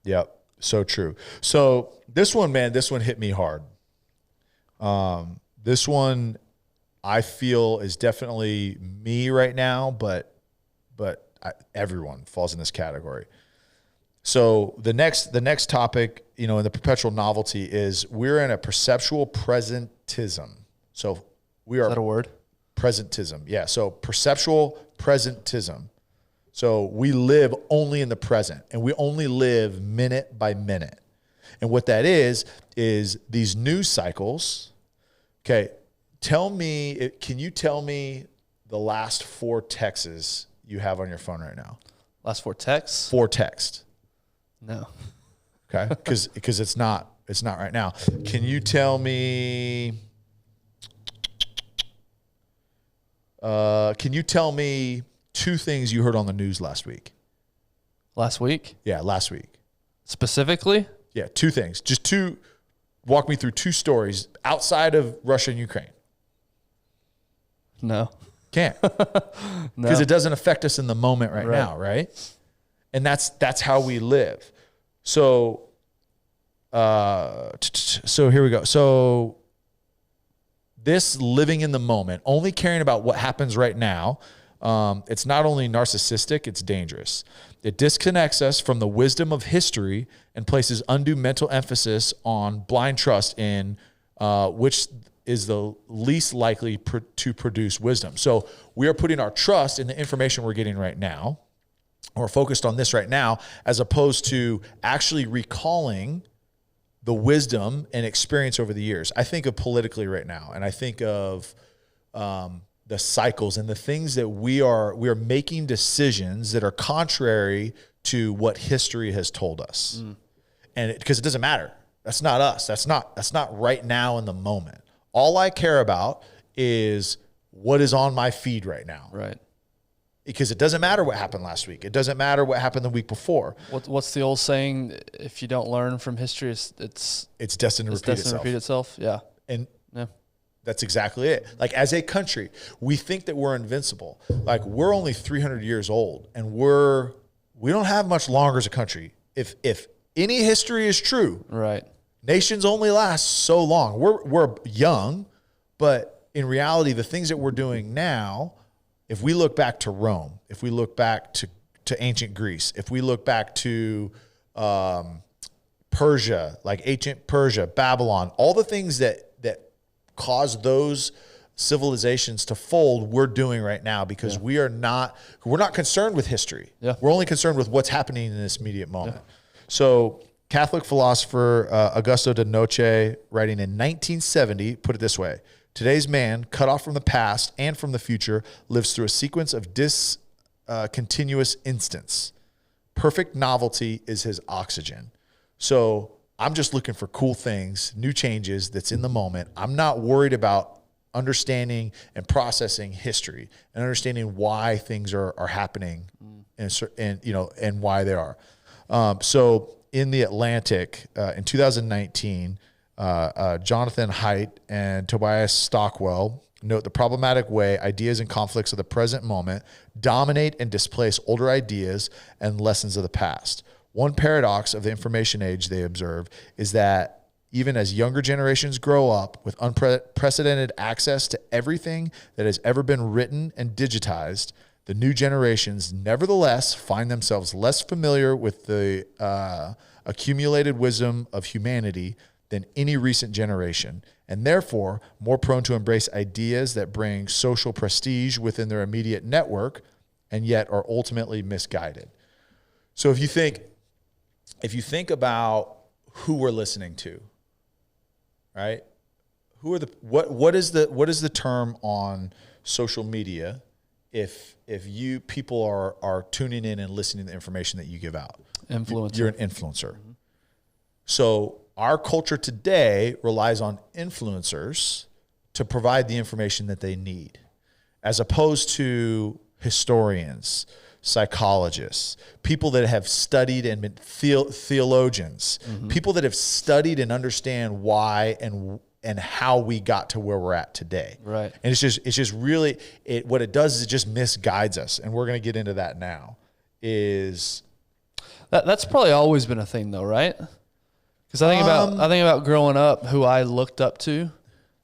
S3: Yep. So true. So this one hit me hard. This one I feel is definitely me right now, but everyone falls in this category. So the next topic, in the perpetual novelty is we're in a perceptual presentism. So we are.
S2: Is that a word?
S3: Presentism. Yeah. So perceptual presentism. So we live only in the present, and we only live minute by minute. And what that is these news cycles. Okay. Can you tell me the last 4 texts you have on your phone right now?
S2: Last 4 texts?
S3: 4 texts.
S2: No.
S3: Okay. Because it's not right now. Can you tell me, Can you tell me 2 things you heard on the news last week?
S2: Last week?
S3: Yeah, last week.
S2: Specifically?
S3: Yeah, 2 things. Just 2. Walk me through 2 stories outside of Russia and Ukraine.
S2: No.
S3: Can't. Because it doesn't affect us in the moment right now, right? And that's how we live. So, so here we go. So this living in the moment, only caring about what happens right now, it's not only narcissistic, it's dangerous. It disconnects us from the wisdom of history and places undue mental emphasis on blind trust in which is the least likely to produce wisdom. So we are putting our trust in the information we're getting right now, or focused on this right now, as opposed to actually recalling the wisdom and experience over the years. I think of politically right now, and I think of the cycles and the things that we are making decisions that are contrary to what history has told us. And because it doesn't matter. That's not us. That's not right now in the moment. All I care about is what is on my feed right now.
S2: Right.
S3: Because it doesn't matter what happened last week. It doesn't matter what happened the week before.
S2: What's the old saying? If you don't learn from history, it's
S3: destined to repeat itself.
S2: Yeah.
S3: And
S1: That's exactly it. Like as a country, we think that we're invincible. Like we're only 300 years old and we don't have much longer as a country. If any history is true,
S2: right?
S1: Nations only last so long. We're young, but in reality, the things that we're doing now, if we look back to Rome, if we look back to ancient Greece, if we look back to Persia, like ancient Persia, Babylon, all the things that caused those civilizations to fold, we're doing right now because we're not concerned with history.
S2: Yeah.
S1: We're only concerned with what's happening in this immediate moment. Yeah. So Catholic philosopher Augusto de Noche, writing in 1970, put it this way: today's man, cut off from the past and from the future, lives through a sequence of discontinuous instants. Perfect novelty is his oxygen. So I'm just looking for cool things, new changes that's in the moment. I'm not worried about understanding and processing history and understanding why things are happening and why they are. So in The Atlantic in 2019, Jonathan Haidt and Tobias Stockwell note the problematic way ideas and conflicts of the present moment dominate and displace older ideas and lessons of the past. One paradox of the information age, they observe, is that even as younger generations grow up with unprecedented access to everything that has ever been written and digitized, the new generations nevertheless find themselves less familiar with the accumulated wisdom of humanity than any recent generation, and therefore more prone to embrace ideas that bring social prestige within their immediate network and yet are ultimately misguided. So if you think about who we're listening to, right? What is the term on social media if you people are tuning in and listening to the information that you give out?
S2: Influencer.
S1: You're an influencer. Mm-hmm. So our culture today relies on influencers to provide the information that they need, as opposed to historians, psychologists, people that have studied and been theologians, people that have studied and understand why and how we got to where we're at today.
S2: Right.
S1: And it's just really, what it does is it just misguides us. And we're going to get into that now.
S2: That's probably always been a thing though, right? Because I think about growing up, who I looked up to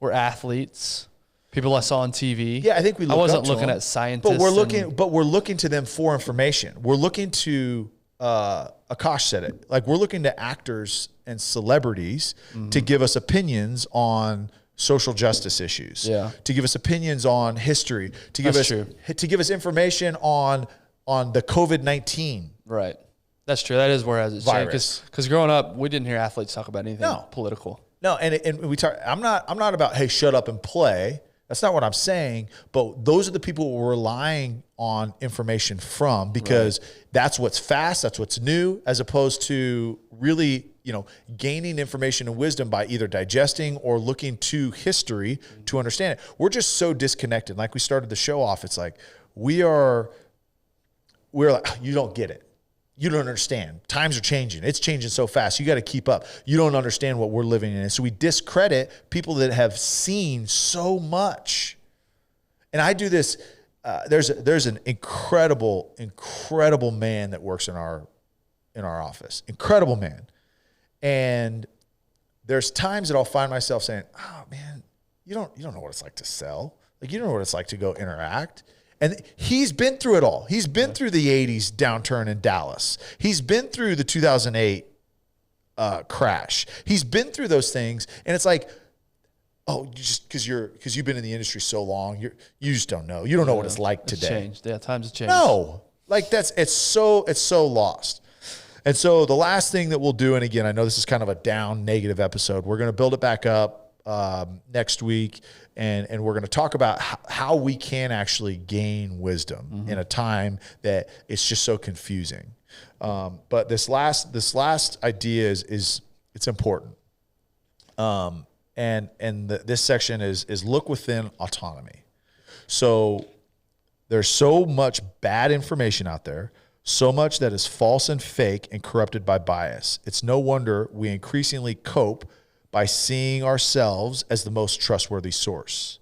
S2: were athletes, people I saw on TV.
S1: Yeah, I think
S2: I wasn't looking at scientists.
S1: But we're looking to them for information. We're looking to Akash said it. Like we're looking to actors and celebrities to give us opinions on social justice issues.
S2: Yeah.
S1: To give us opinions on history. To give us information on the COVID-19.
S2: Right. That's true. That is where it has changed. Because growing up, we didn't hear athletes talk about anything political.
S1: No, and we talk. I'm not about, hey, shut up and play. That's not what I'm saying. But those are the people we're relying on information from, because that's what's fast, that's what's new, as opposed to really, gaining information and wisdom by either digesting or looking to history to understand it. We're just so disconnected. Like we started the show off, it's like we're like, you don't get it. You don't understand. Times are changing. It's changing so fast. You got to keep up. You don't understand what we're living in. So we discredit people that have seen so much. And I do this. There's an incredible man that works in our office. Incredible man. And there's times that I'll find myself saying, "Oh man, you don't know what it's like to sell. Like you don't know what it's like to go interact." And he's been through it all. He's been through the 80s downturn in Dallas. He's been through the 2008 crash. He's been through those things. And it's like, oh, just because you've been in the industry so long, you just don't know. You don't know what it's like today.
S2: It's changed. Yeah, times have changed.
S1: No, like it's so lost. And so the last thing that we'll do, and again, I know this is kind of a down negative episode. We're going to build it back up next week. And we're going to talk about how we can actually gain wisdom in a time that it's just so confusing. But this last idea is it's important. This section is look within autonomy. So there's so much bad information out there, so much that is false and fake and corrupted by bias. It's no wonder we increasingly cope by seeing ourselves as the most trustworthy source.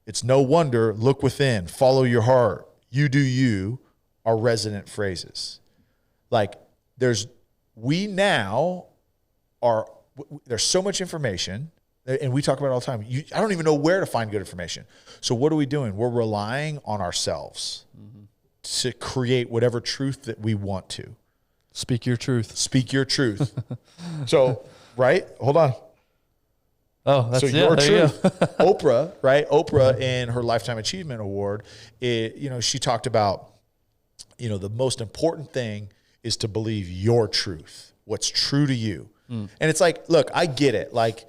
S1: It's no wonder, look within, follow your heart, you do you, are resonant phrases. Like there's so much information, and we talk about it all the time. I don't even know where to find good information. So what are we doing? We're relying on ourselves to create whatever truth that we want to.
S2: Speak your truth.
S1: Speak your truth. So, right? Hold on.
S2: Oh, that's
S1: so your truth.
S2: You
S1: Oprah, right? Oprah in her Lifetime Achievement Award, she talked about, the most important thing is to believe your truth, what's true to you. And it's like, look, I get it. Like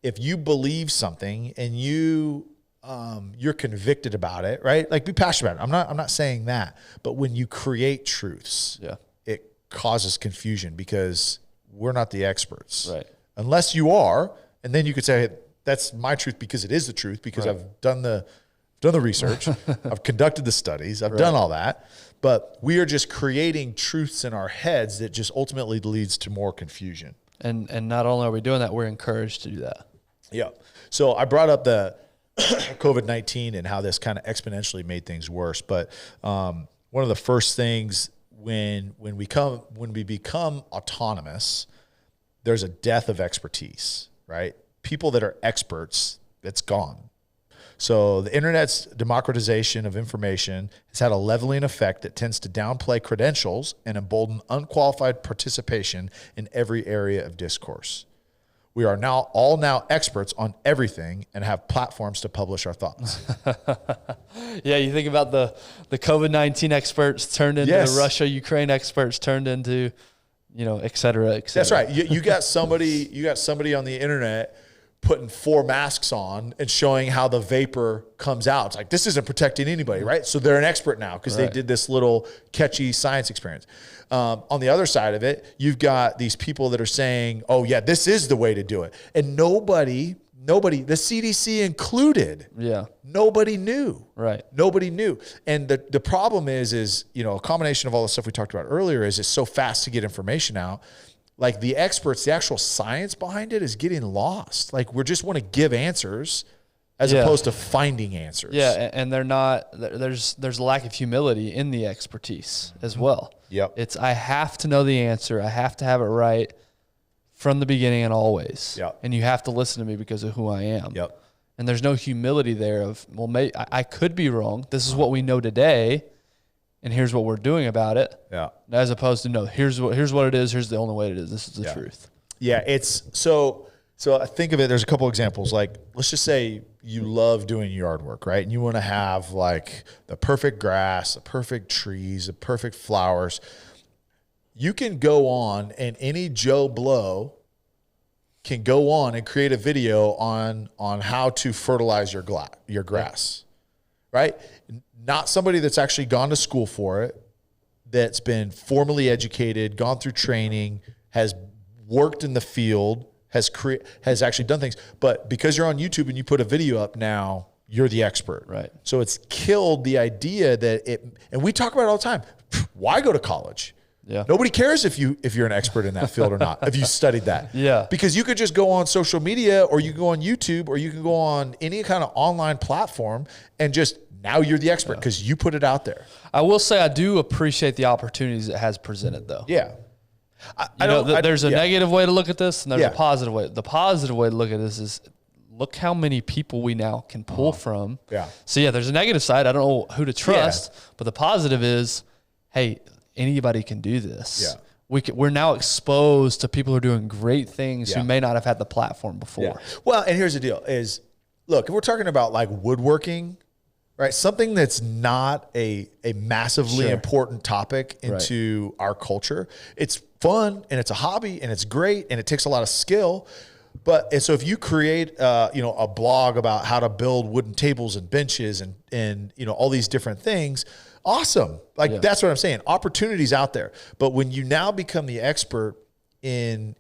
S1: if you believe something and you're convicted about it, right? Like be passionate about it. I'm not saying that, but when you create truths, it causes confusion because we're not the experts,
S2: right?
S1: Unless you are, and then you could say, hey, that's my truth because it is the truth because I've done the research, I've conducted the studies, I've done all that. But we are just creating truths in our heads that just ultimately leads to more confusion.
S2: And not only are we doing that, we're encouraged to do that.
S1: Yeah. So I brought up the COVID-19 and how this kind of exponentially made things worse. But one of the first things when we become autonomous, there's a death of expertise, right? People that are experts, that's gone. So the internet's democratization of information has had a leveling effect that tends to downplay credentials and embolden unqualified participation in every area of discourse. We are all now experts on everything and have platforms to publish our thoughts.
S2: Yeah, you think about the COVID-19 experts turned into the Russia-Ukraine experts turned into, et cetera, et cetera.
S1: That's right. You got somebody on the internet putting 4 masks on and showing how the vapor comes out. It's like, this isn't protecting anybody, right? So they're an expert now because they did this little catchy science experience. On the other side of it, you've got these people that are saying, oh yeah, this is the way to do it. And nobody, the CDC included, nobody knew.
S2: Right.
S1: Nobody knew. And the problem is, a combination of all the stuff we talked about earlier is it's so fast to get information out. Like the experts, the actual science behind it is getting lost. Like we just want to give answers as opposed to finding answers.
S2: Yeah, and they're not. There's a lack of humility in the expertise as well.
S1: Yep.
S2: It's I have to know the answer. I have to have it right from the beginning and always.
S1: Yep.
S2: And you have to listen to me because of who I am.
S1: Yep.
S2: And there's no humility there of, well, I could be wrong. This is what we know today. And here's what we're doing about it.
S1: Yeah.
S2: As opposed to, no, here's what it is. Here's the only way it is. This is the truth.
S1: Yeah. It's so I think of it, there's a couple examples. Like, let's just say you love doing yard work, right? And you want to have like the perfect grass, the perfect trees, the perfect flowers. You can go on and any Joe Blow can go on and create a video on how to fertilize your grass, right? Not somebody that's actually gone to school for it, that's been formally educated, gone through training, has worked in the field, has actually done things. But because you're on YouTube and you put a video up now, you're the expert.
S2: Right.
S1: So it's killed the idea that and we talk about it all the time. Why go to college?
S2: Yeah.
S1: Nobody cares if you're an expert in that field or not, if you studied that.
S2: Yeah.
S1: Because you could just go on social media or you can go on YouTube or you can go on any kind of online platform and just now you're the expert because you put it out there.
S2: I will say I do appreciate the opportunities it has presented though.
S1: Yeah.
S2: There's a negative way to look at this and there's a positive way. The positive way to look at this is look how many people we now can pull from.
S1: Yeah.
S2: So there's a negative side. I don't know who to trust, but the positive is, hey, anybody can do this. Yeah. We're now exposed to people who are doing great things who may not have had the platform before.
S1: Yeah. Well, and here's the deal is, look, if we're talking about like woodworking, right? Something that's not a massively important topic into our culture. It's fun and it's a hobby and it's great and it takes a lot of skill. And so if you create, a blog about how to build wooden tables and benches and all these different things, awesome. That's what I'm saying. Opportunities out there. But when you now become the expert in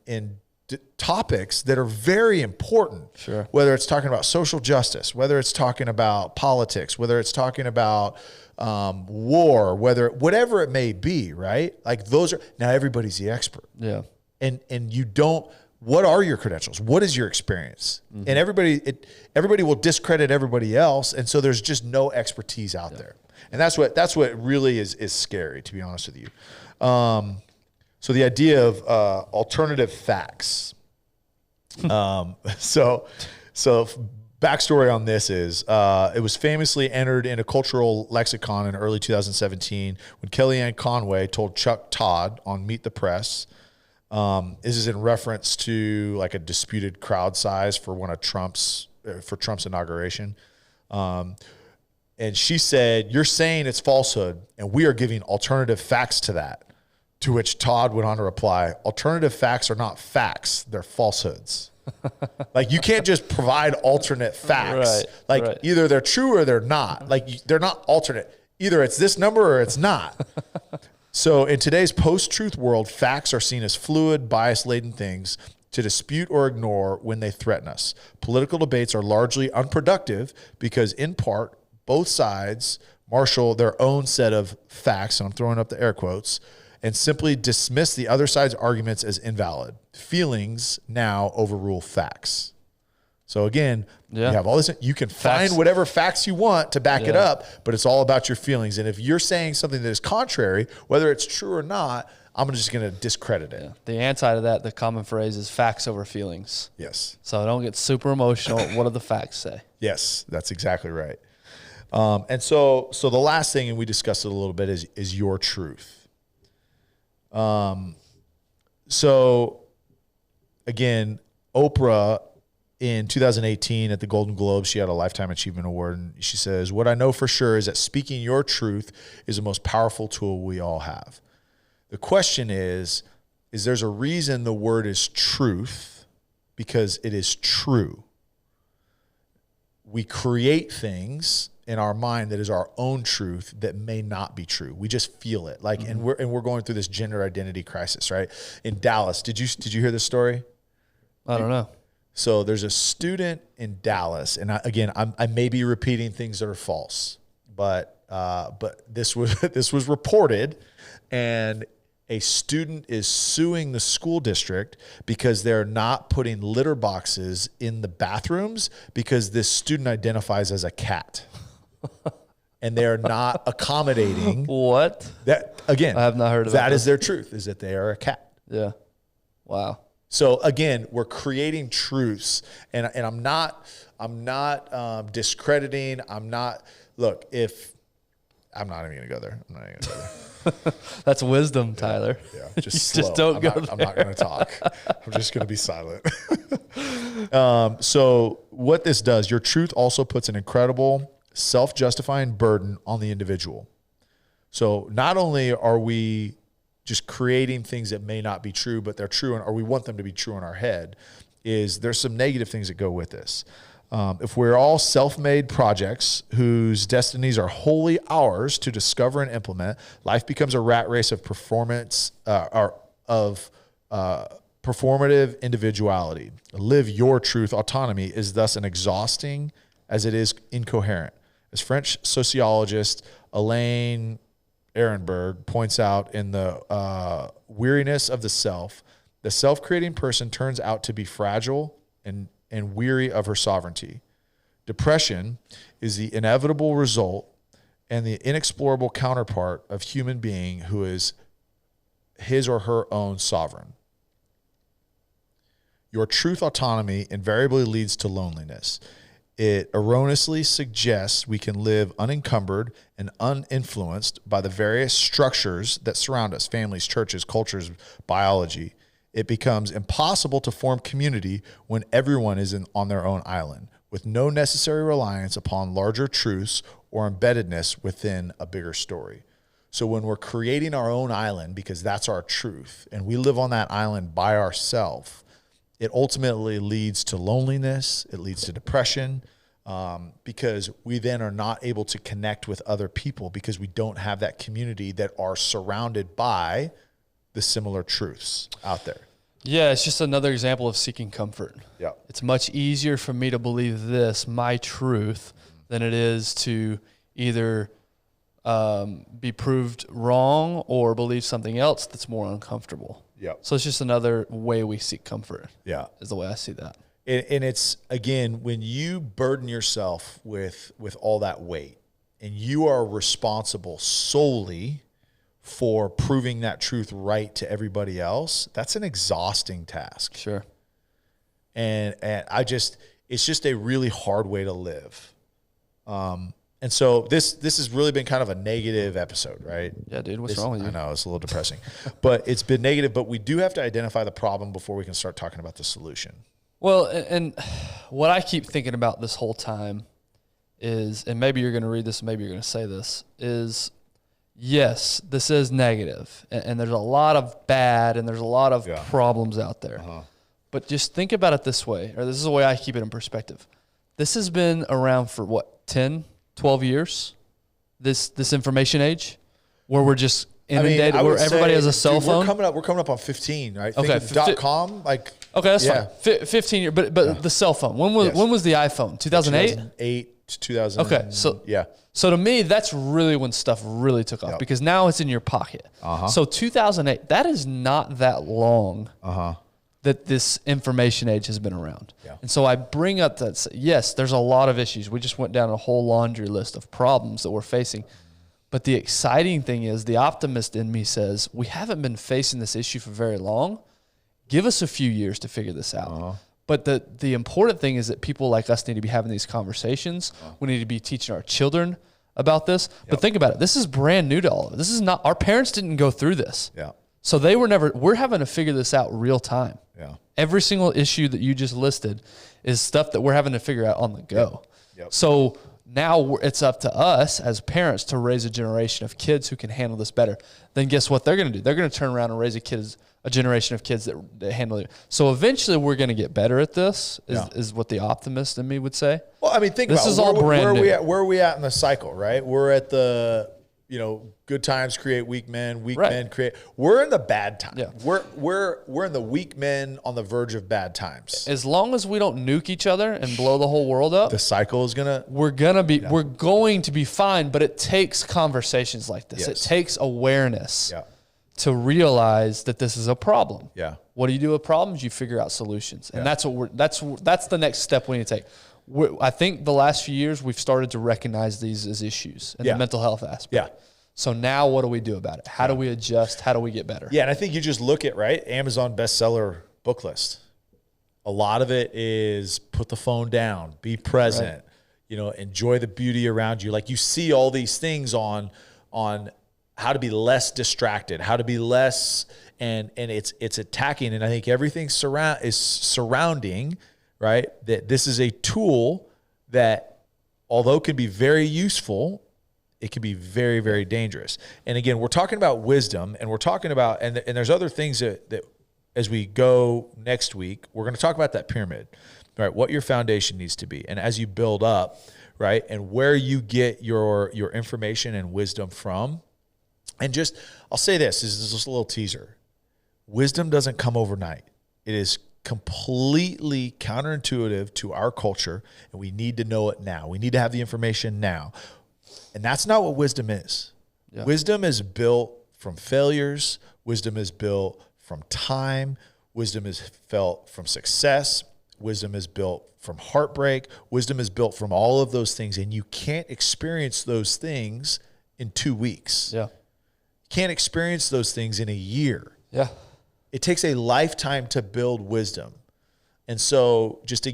S1: topics that are very important, whether it's talking about social justice, whether it's talking about politics, whether it's talking about war, whatever it may be, right? Like those are now everybody's the expert.
S2: Yeah.
S1: And you don't, what are your credentials? What is your experience? And everybody will discredit everybody else. And so there's just no expertise out there. And that's what really is scary, to be honest with you. So the idea of alternative facts. So backstory on this is it was famously entered in a cultural lexicon in early 2017 when Kellyanne Conway told Chuck Todd on Meet the Press. This is in reference to like a disputed crowd size for one of Trump's inauguration. And she said, "You're saying it's falsehood, and we are giving alternative facts to that." To which Todd went on to reply, "Alternative facts are not facts; they're falsehoods." Like, you can't just provide alternate facts. Either they're true or they're not. Like, they're not alternate. Either it's this number or it's not. So in today's post-truth world, facts are seen as fluid, bias-laden things to dispute or ignore when they threaten us. Political debates are largely unproductive because, in part, both sides marshal their own set of facts, and I'm throwing up the air quotes, and simply dismiss the other side's arguments as invalid. Feelings now overrule facts. So again, you have all this. You can find whatever facts you want to back it up, but it's all about your feelings. And if you're saying something that is contrary, whether it's true or not, I'm just going to discredit it.
S2: Yeah. The anti to that, the common phrase is facts over feelings.
S1: Yes.
S2: So don't get super emotional. What do the facts say? Yes,
S1: that's exactly right. And so the last thing, and we discussed it a little bit, is your truth. So again, Oprah in 2018 at the Golden Globes, she had a Lifetime Achievement Award, and she says, "What I know for sure is that speaking your truth is the most powerful tool we all have." The question is there's a reason the word is truth, because it is true. We create things in our mind that is our own truth that may not be true. We just feel it. Like, and we're going through this gender identity crisis, right? In Dallas, did you hear this story?
S2: I don't know.
S1: So there's a student in Dallas, and I may be repeating things that are false, but this was reported, and a student is suing the school district because they're not putting litter boxes in the bathrooms because this student identifies as a cat. And they're not accommodating.
S2: What?
S1: That, again,
S2: I have not heard of
S1: that. Is their truth, is that they are a cat.
S2: Yeah. Wow.
S1: So again, we're creating truths, and I'm not discrediting. I'm not even gonna go there.
S2: That's wisdom, Tyler.
S1: Yeah, just don't go there. I'm not gonna talk. I'm just gonna be silent. So what this does, your truth also puts an incredible self-justifying burden on the individual. So not only are we just creating things that may not be true, but they're true, or we want them to be true in our head, there's some negative things that go with this. If we're all self-made projects whose destinies are wholly ours to discover and implement, life becomes a rat race of performance, performative individuality. Live your truth autonomy is thus as exhausting as it is incoherent. As French sociologist Elaine Ehrenberg points out in the Weariness of the Self, the self-creating person turns out to be fragile and weary of her sovereignty. Depression is the inevitable result and the inexplorable counterpart of human being who is his or her own sovereign. Your truth autonomy invariably leads to loneliness. It erroneously suggests we can live unencumbered and uninfluenced by the various structures that surround us, families, churches, cultures, biology. It becomes impossible to form community when everyone is on their own island, with no necessary reliance upon larger truths or embeddedness within a bigger story. So when we're creating our own island, because that's our truth, and we live on that island by ourselves, it ultimately leads to loneliness. It leads to depression, because we then are not able to connect with other people because we don't have that community that are surrounded by the similar truths out there.
S2: Yeah, it's just another example of seeking comfort.
S1: Yeah,
S2: it's much easier for me to believe this, my truth, than it is to either be proved wrong or believe something else that's more uncomfortable.
S3: Yeah.
S2: So it's just another way we seek comfort.
S3: Yeah.
S2: Is the way I see that.
S3: And it's, again, when you burden yourself with all that weight and you are responsible solely for proving that truth right to everybody else, that's an exhausting task.
S2: Sure.
S3: And it's just a really hard way to live. And so this has really been kind of a negative episode, right?
S2: Yeah, dude, what's wrong with you?
S3: I know, it's a little depressing. But it's been negative, but we do have to identify the problem before we can start talking about the solution.
S2: Well, and what I keep thinking about this whole time is, and maybe you're going to read this, maybe you're going to say this, is yes, this is negative, and there's a lot of bad, and there's a lot of problems out there. But just think about it this way, or this is the way I keep it in perspective. This has been around for what, 10, 12 years? This information age, where we're just inundated, where everybody has a cell phone.
S3: We're coming up on 15, right?
S2: Okay,
S3: .com, like.
S2: Okay, that's fine. 15 years, but the cell phone. When was the iPhone? 2008.
S3: 2008, 2000.
S2: Okay, so to me, that's really when stuff really took off, because now it's in your pocket. So 2008, that is not that long that this information age has been around. And so I bring up that, yes, there's a lot of issues. We just went down a whole laundry list of problems that we're facing. But the exciting thing is, the optimist in me says, we haven't been facing this issue for very long. Give us a few years to figure this out. But the important thing is that people like us need to be having these conversations. We need to be teaching our children about this. But think about it. This is brand new to all of it. This is not, our parents didn't go through this. So they were never, we're having to figure this out real time. Every single issue that you just listed is stuff that we're having to figure out on the go. So now it's up to us as parents to raise a generation of kids who can handle this better. Then guess what they're going to do? They're going to turn around and raise a generation of kids that handle it. So eventually we're going to get better at this, is what the optimist in me would say.
S3: Well, I mean, think
S2: this
S3: about
S2: is all brand new.
S3: Where are we at in the cycle, right? We're at the, good times create weak men, weak men create. We're in the bad time. We're in the weak men on the verge of bad times.
S2: As long as we don't nuke each other and blow the whole world up,
S3: the cycle is
S2: we're going to be fine, but it takes conversations like this. It takes awareness. To realize that this is a problem. What do you do with problems? You figure out solutions. And that's the next step we need to take. I think the last few years we've started to recognize these as issues in the mental health aspect. So now what do we do about it? How do we adjust? How do we get better?
S3: And I think you just look at, Amazon bestseller book list. A lot of it is put the phone down, be present, enjoy the beauty around you. Like, you see all these things on how to be less distracted, how to be less, and it's attacking. And I think everything is surrounding, right? That this is a tool that, although can be very useful, it can be very, very dangerous. And again, we're talking about wisdom, and we're talking about, and there's other things that as we go next week, we're going to talk about that pyramid, right? What your foundation needs to be. And as you build up, right? And where you get your information and wisdom from. And I'll say this is just a little teaser. Wisdom doesn't come overnight. It is completely counterintuitive to our culture, and we need to know it now. We need to have the information now. And that's not what wisdom is. Wisdom is built from failures. Wisdom is built from time. Wisdom is felt from success. Wisdom is built from heartbreak. Wisdom is built from all of those things, and you can't experience those things in 2 weeks. Can't experience those things in a year. It takes a lifetime to build wisdom. And so just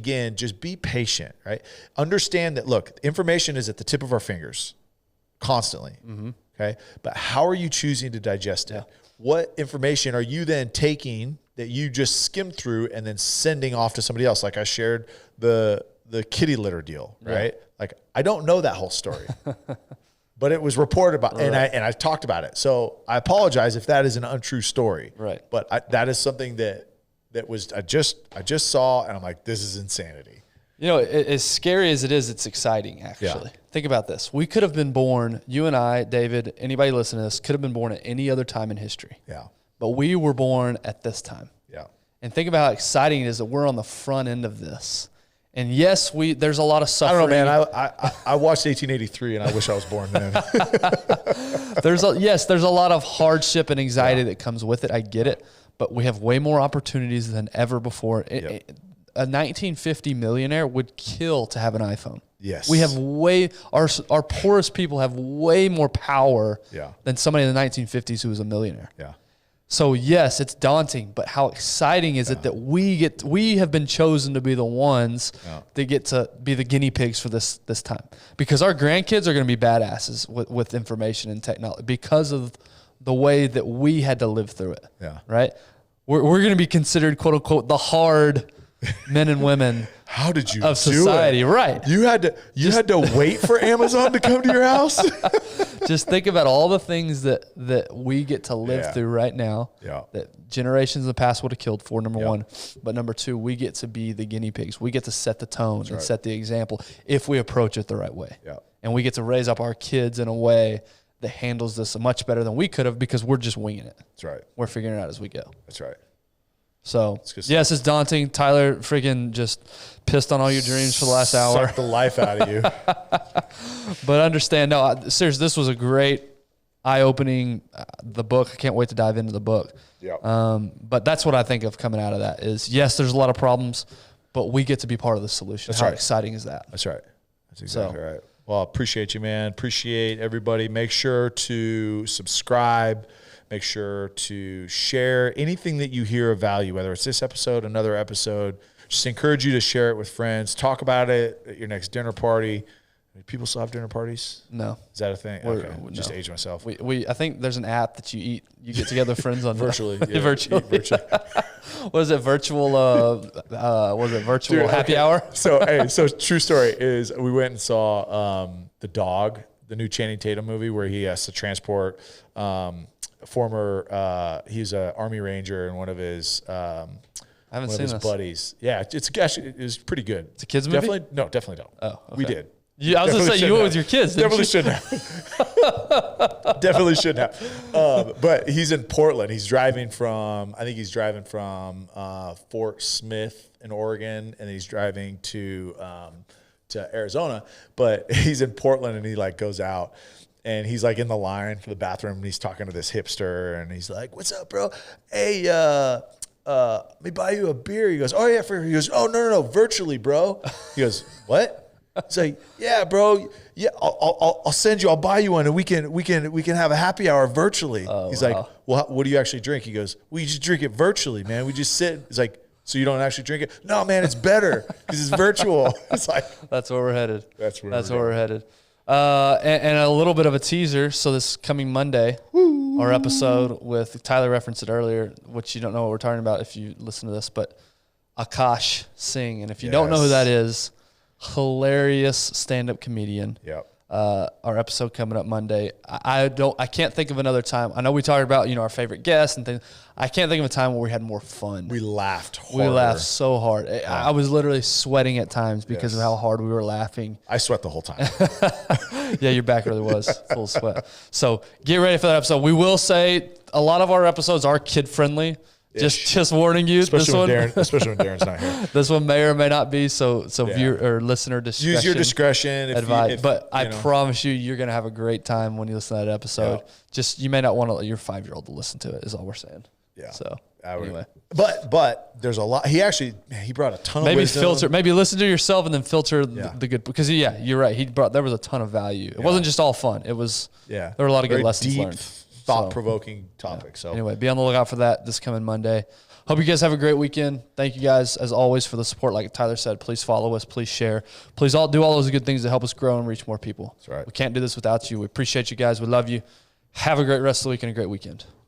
S3: be patient, right? Understand that, look, information is at the tip of our fingers constantly. Okay. But how are you choosing to digest it? What information are you then taking that you just skimmed through and then sending off to somebody else? Like I shared the kitty litter deal, right? Like, I don't know that whole story. But it was reported about, and I talked about it. So I apologize if that is an untrue story. But that is something that was I just saw, and I'm like, this is insanity.
S2: As scary as it is, it's exciting. Actually, think about this: we could have been born. You and I, David, anybody listening to this, could have been born at any other time in history. But we were born at this time. And think about how exciting it is that we're on the front end of this. And yes, there's a lot of suffering.
S3: I don't know, man. I watched 1883, and I wish I was born then.
S2: There's a lot of hardship and anxiety that comes with it. I get it. but we have way more opportunities than ever before. A 1950 millionaire would kill to have an iPhone.
S3: Yes.
S2: We have our poorest people have way more power than somebody in the 1950s who was a millionaire.
S3: Yeah.
S2: So yes, it's daunting, but how exciting is it that we have been chosen to be the ones that get to be the guinea pigs for this time, because our grandkids are going to be badasses with information and technology because of the way that we had to live through it.
S3: Yeah.
S2: Right. We're going to be considered, quote unquote, the hard men and women.
S3: How did you
S2: of society,
S3: do it?
S2: right?
S3: You had to wait for Amazon to come to your house.
S2: Just think about all the things that we get to live through right now.
S3: Yeah.
S2: That generations in the past would have killed for, number one. But number two, we get to be the guinea pigs. We get to set the tone and set the example if we approach it the right way.
S3: Yeah.
S2: And we get to raise up our kids in a way that handles this much better than we could have, because we're just winging it.
S3: That's right.
S2: We're figuring it out as we go.
S3: That's right.
S2: So, yes, it's daunting. Tyler freaking just pissed on all your dreams for the last hour.
S3: Sucked the life out of you.
S2: But understand, no, seriously, this was a great eye-opening, the book. I can't wait to dive into the book.
S3: Yeah.
S2: But that's what I think of coming out of that is, yes, there's a lot of problems, but we get to be part of the solution.
S3: That's
S2: How
S3: right.
S2: exciting is that?
S3: That's right. That's exactly right. Well, appreciate you, man. Appreciate everybody. Make sure to subscribe. Make sure to share anything that you hear of value, whether it's this episode, another episode. Just encourage you to share it with friends. Talk about it at your next dinner party. Do people still have dinner parties?
S2: No.
S3: Is that a thing? Okay. Just
S2: no.
S3: age myself.
S2: I think there's an app that you get together with friends on
S3: virtually.
S2: Yeah, virtually. What is it? Virtual happy hour?
S3: So true story is we went and saw The Dog, the new Channing Tatum movie where he has to transport he's an Army Ranger and one of his
S2: I haven't seen this.
S3: buddies. Yeah, it was pretty good.
S2: It's a kids movie?
S3: Definitely don't.
S2: Oh, okay.
S3: We did.
S2: Yeah, I was going to say, you went with your kids.
S3: Definitely shouldn't have. Definitely shouldn't have. But he's in Portland. He's driving from Fort Smith in Oregon, and he's driving to Arizona. But he's in Portland, and he goes out. And he's in the line for the bathroom, and he's talking to this hipster, and he's like, "What's up, bro? Hey, let me buy you a beer." He goes, "Oh yeah, he goes, "Oh no, virtually, bro." He goes, "What?" He's like, "Yeah, bro. Yeah, I'll send you. I'll buy you one, and we can have a happy hour virtually." He's like, "Well, what do you actually drink?" He goes, "Well, you just drink it virtually, man. We just sit." He's like, "So you don't actually drink it?" "No, man, it's better because it's virtual." It's like,
S2: that's where we're headed.
S3: That's where
S2: we're headed. And a little bit of a teaser. So this coming Monday, our episode with Tyler referenced it earlier, which you don't know what we're talking about if you listen to this, but Akash Singh. And if you don't know who that is, hilarious stand-up comedian.
S3: Yep.
S2: Our episode coming up Monday. I can't think of another time. I know we talked about, our favorite guests and things. I can't think of a time where we had more fun.
S3: We laughed hard.
S2: We laughed so hard. I was literally sweating at times because of how hard we were laughing.
S3: I sweat the whole time.
S2: Yeah, your back really was full of sweat. So get ready for that episode. We will say a lot of our episodes are kid-friendly. Just warning you.
S3: Especially when Darren's not here.
S2: This one may or may not be. So viewer or listener discretion.
S3: Use your discretion.
S2: But I promise you're going to have a great time when you listen to that episode. Yeah. Just you may not want to let your 5-year-old to listen to it. Is all we're saying.
S3: Yeah.
S2: So anyway,
S3: but there's a lot. He brought a ton of wisdom.
S2: Maybe listen to yourself and then filter the good, because you're right. There was a ton of value. It wasn't just all fun. It was there were a lot of good lessons learned.
S3: Thought-provoking topic. So
S2: anyway, be on the lookout for that this coming Monday. Hope you guys have a great weekend. Thank you guys, as always, for the support. Like Tyler said, please follow us. Please share. Please do all those good things to help us grow and reach more people.
S3: That's right.
S2: We can't do this without you. We appreciate you guys. We love you. Have a great rest of the week and a great weekend.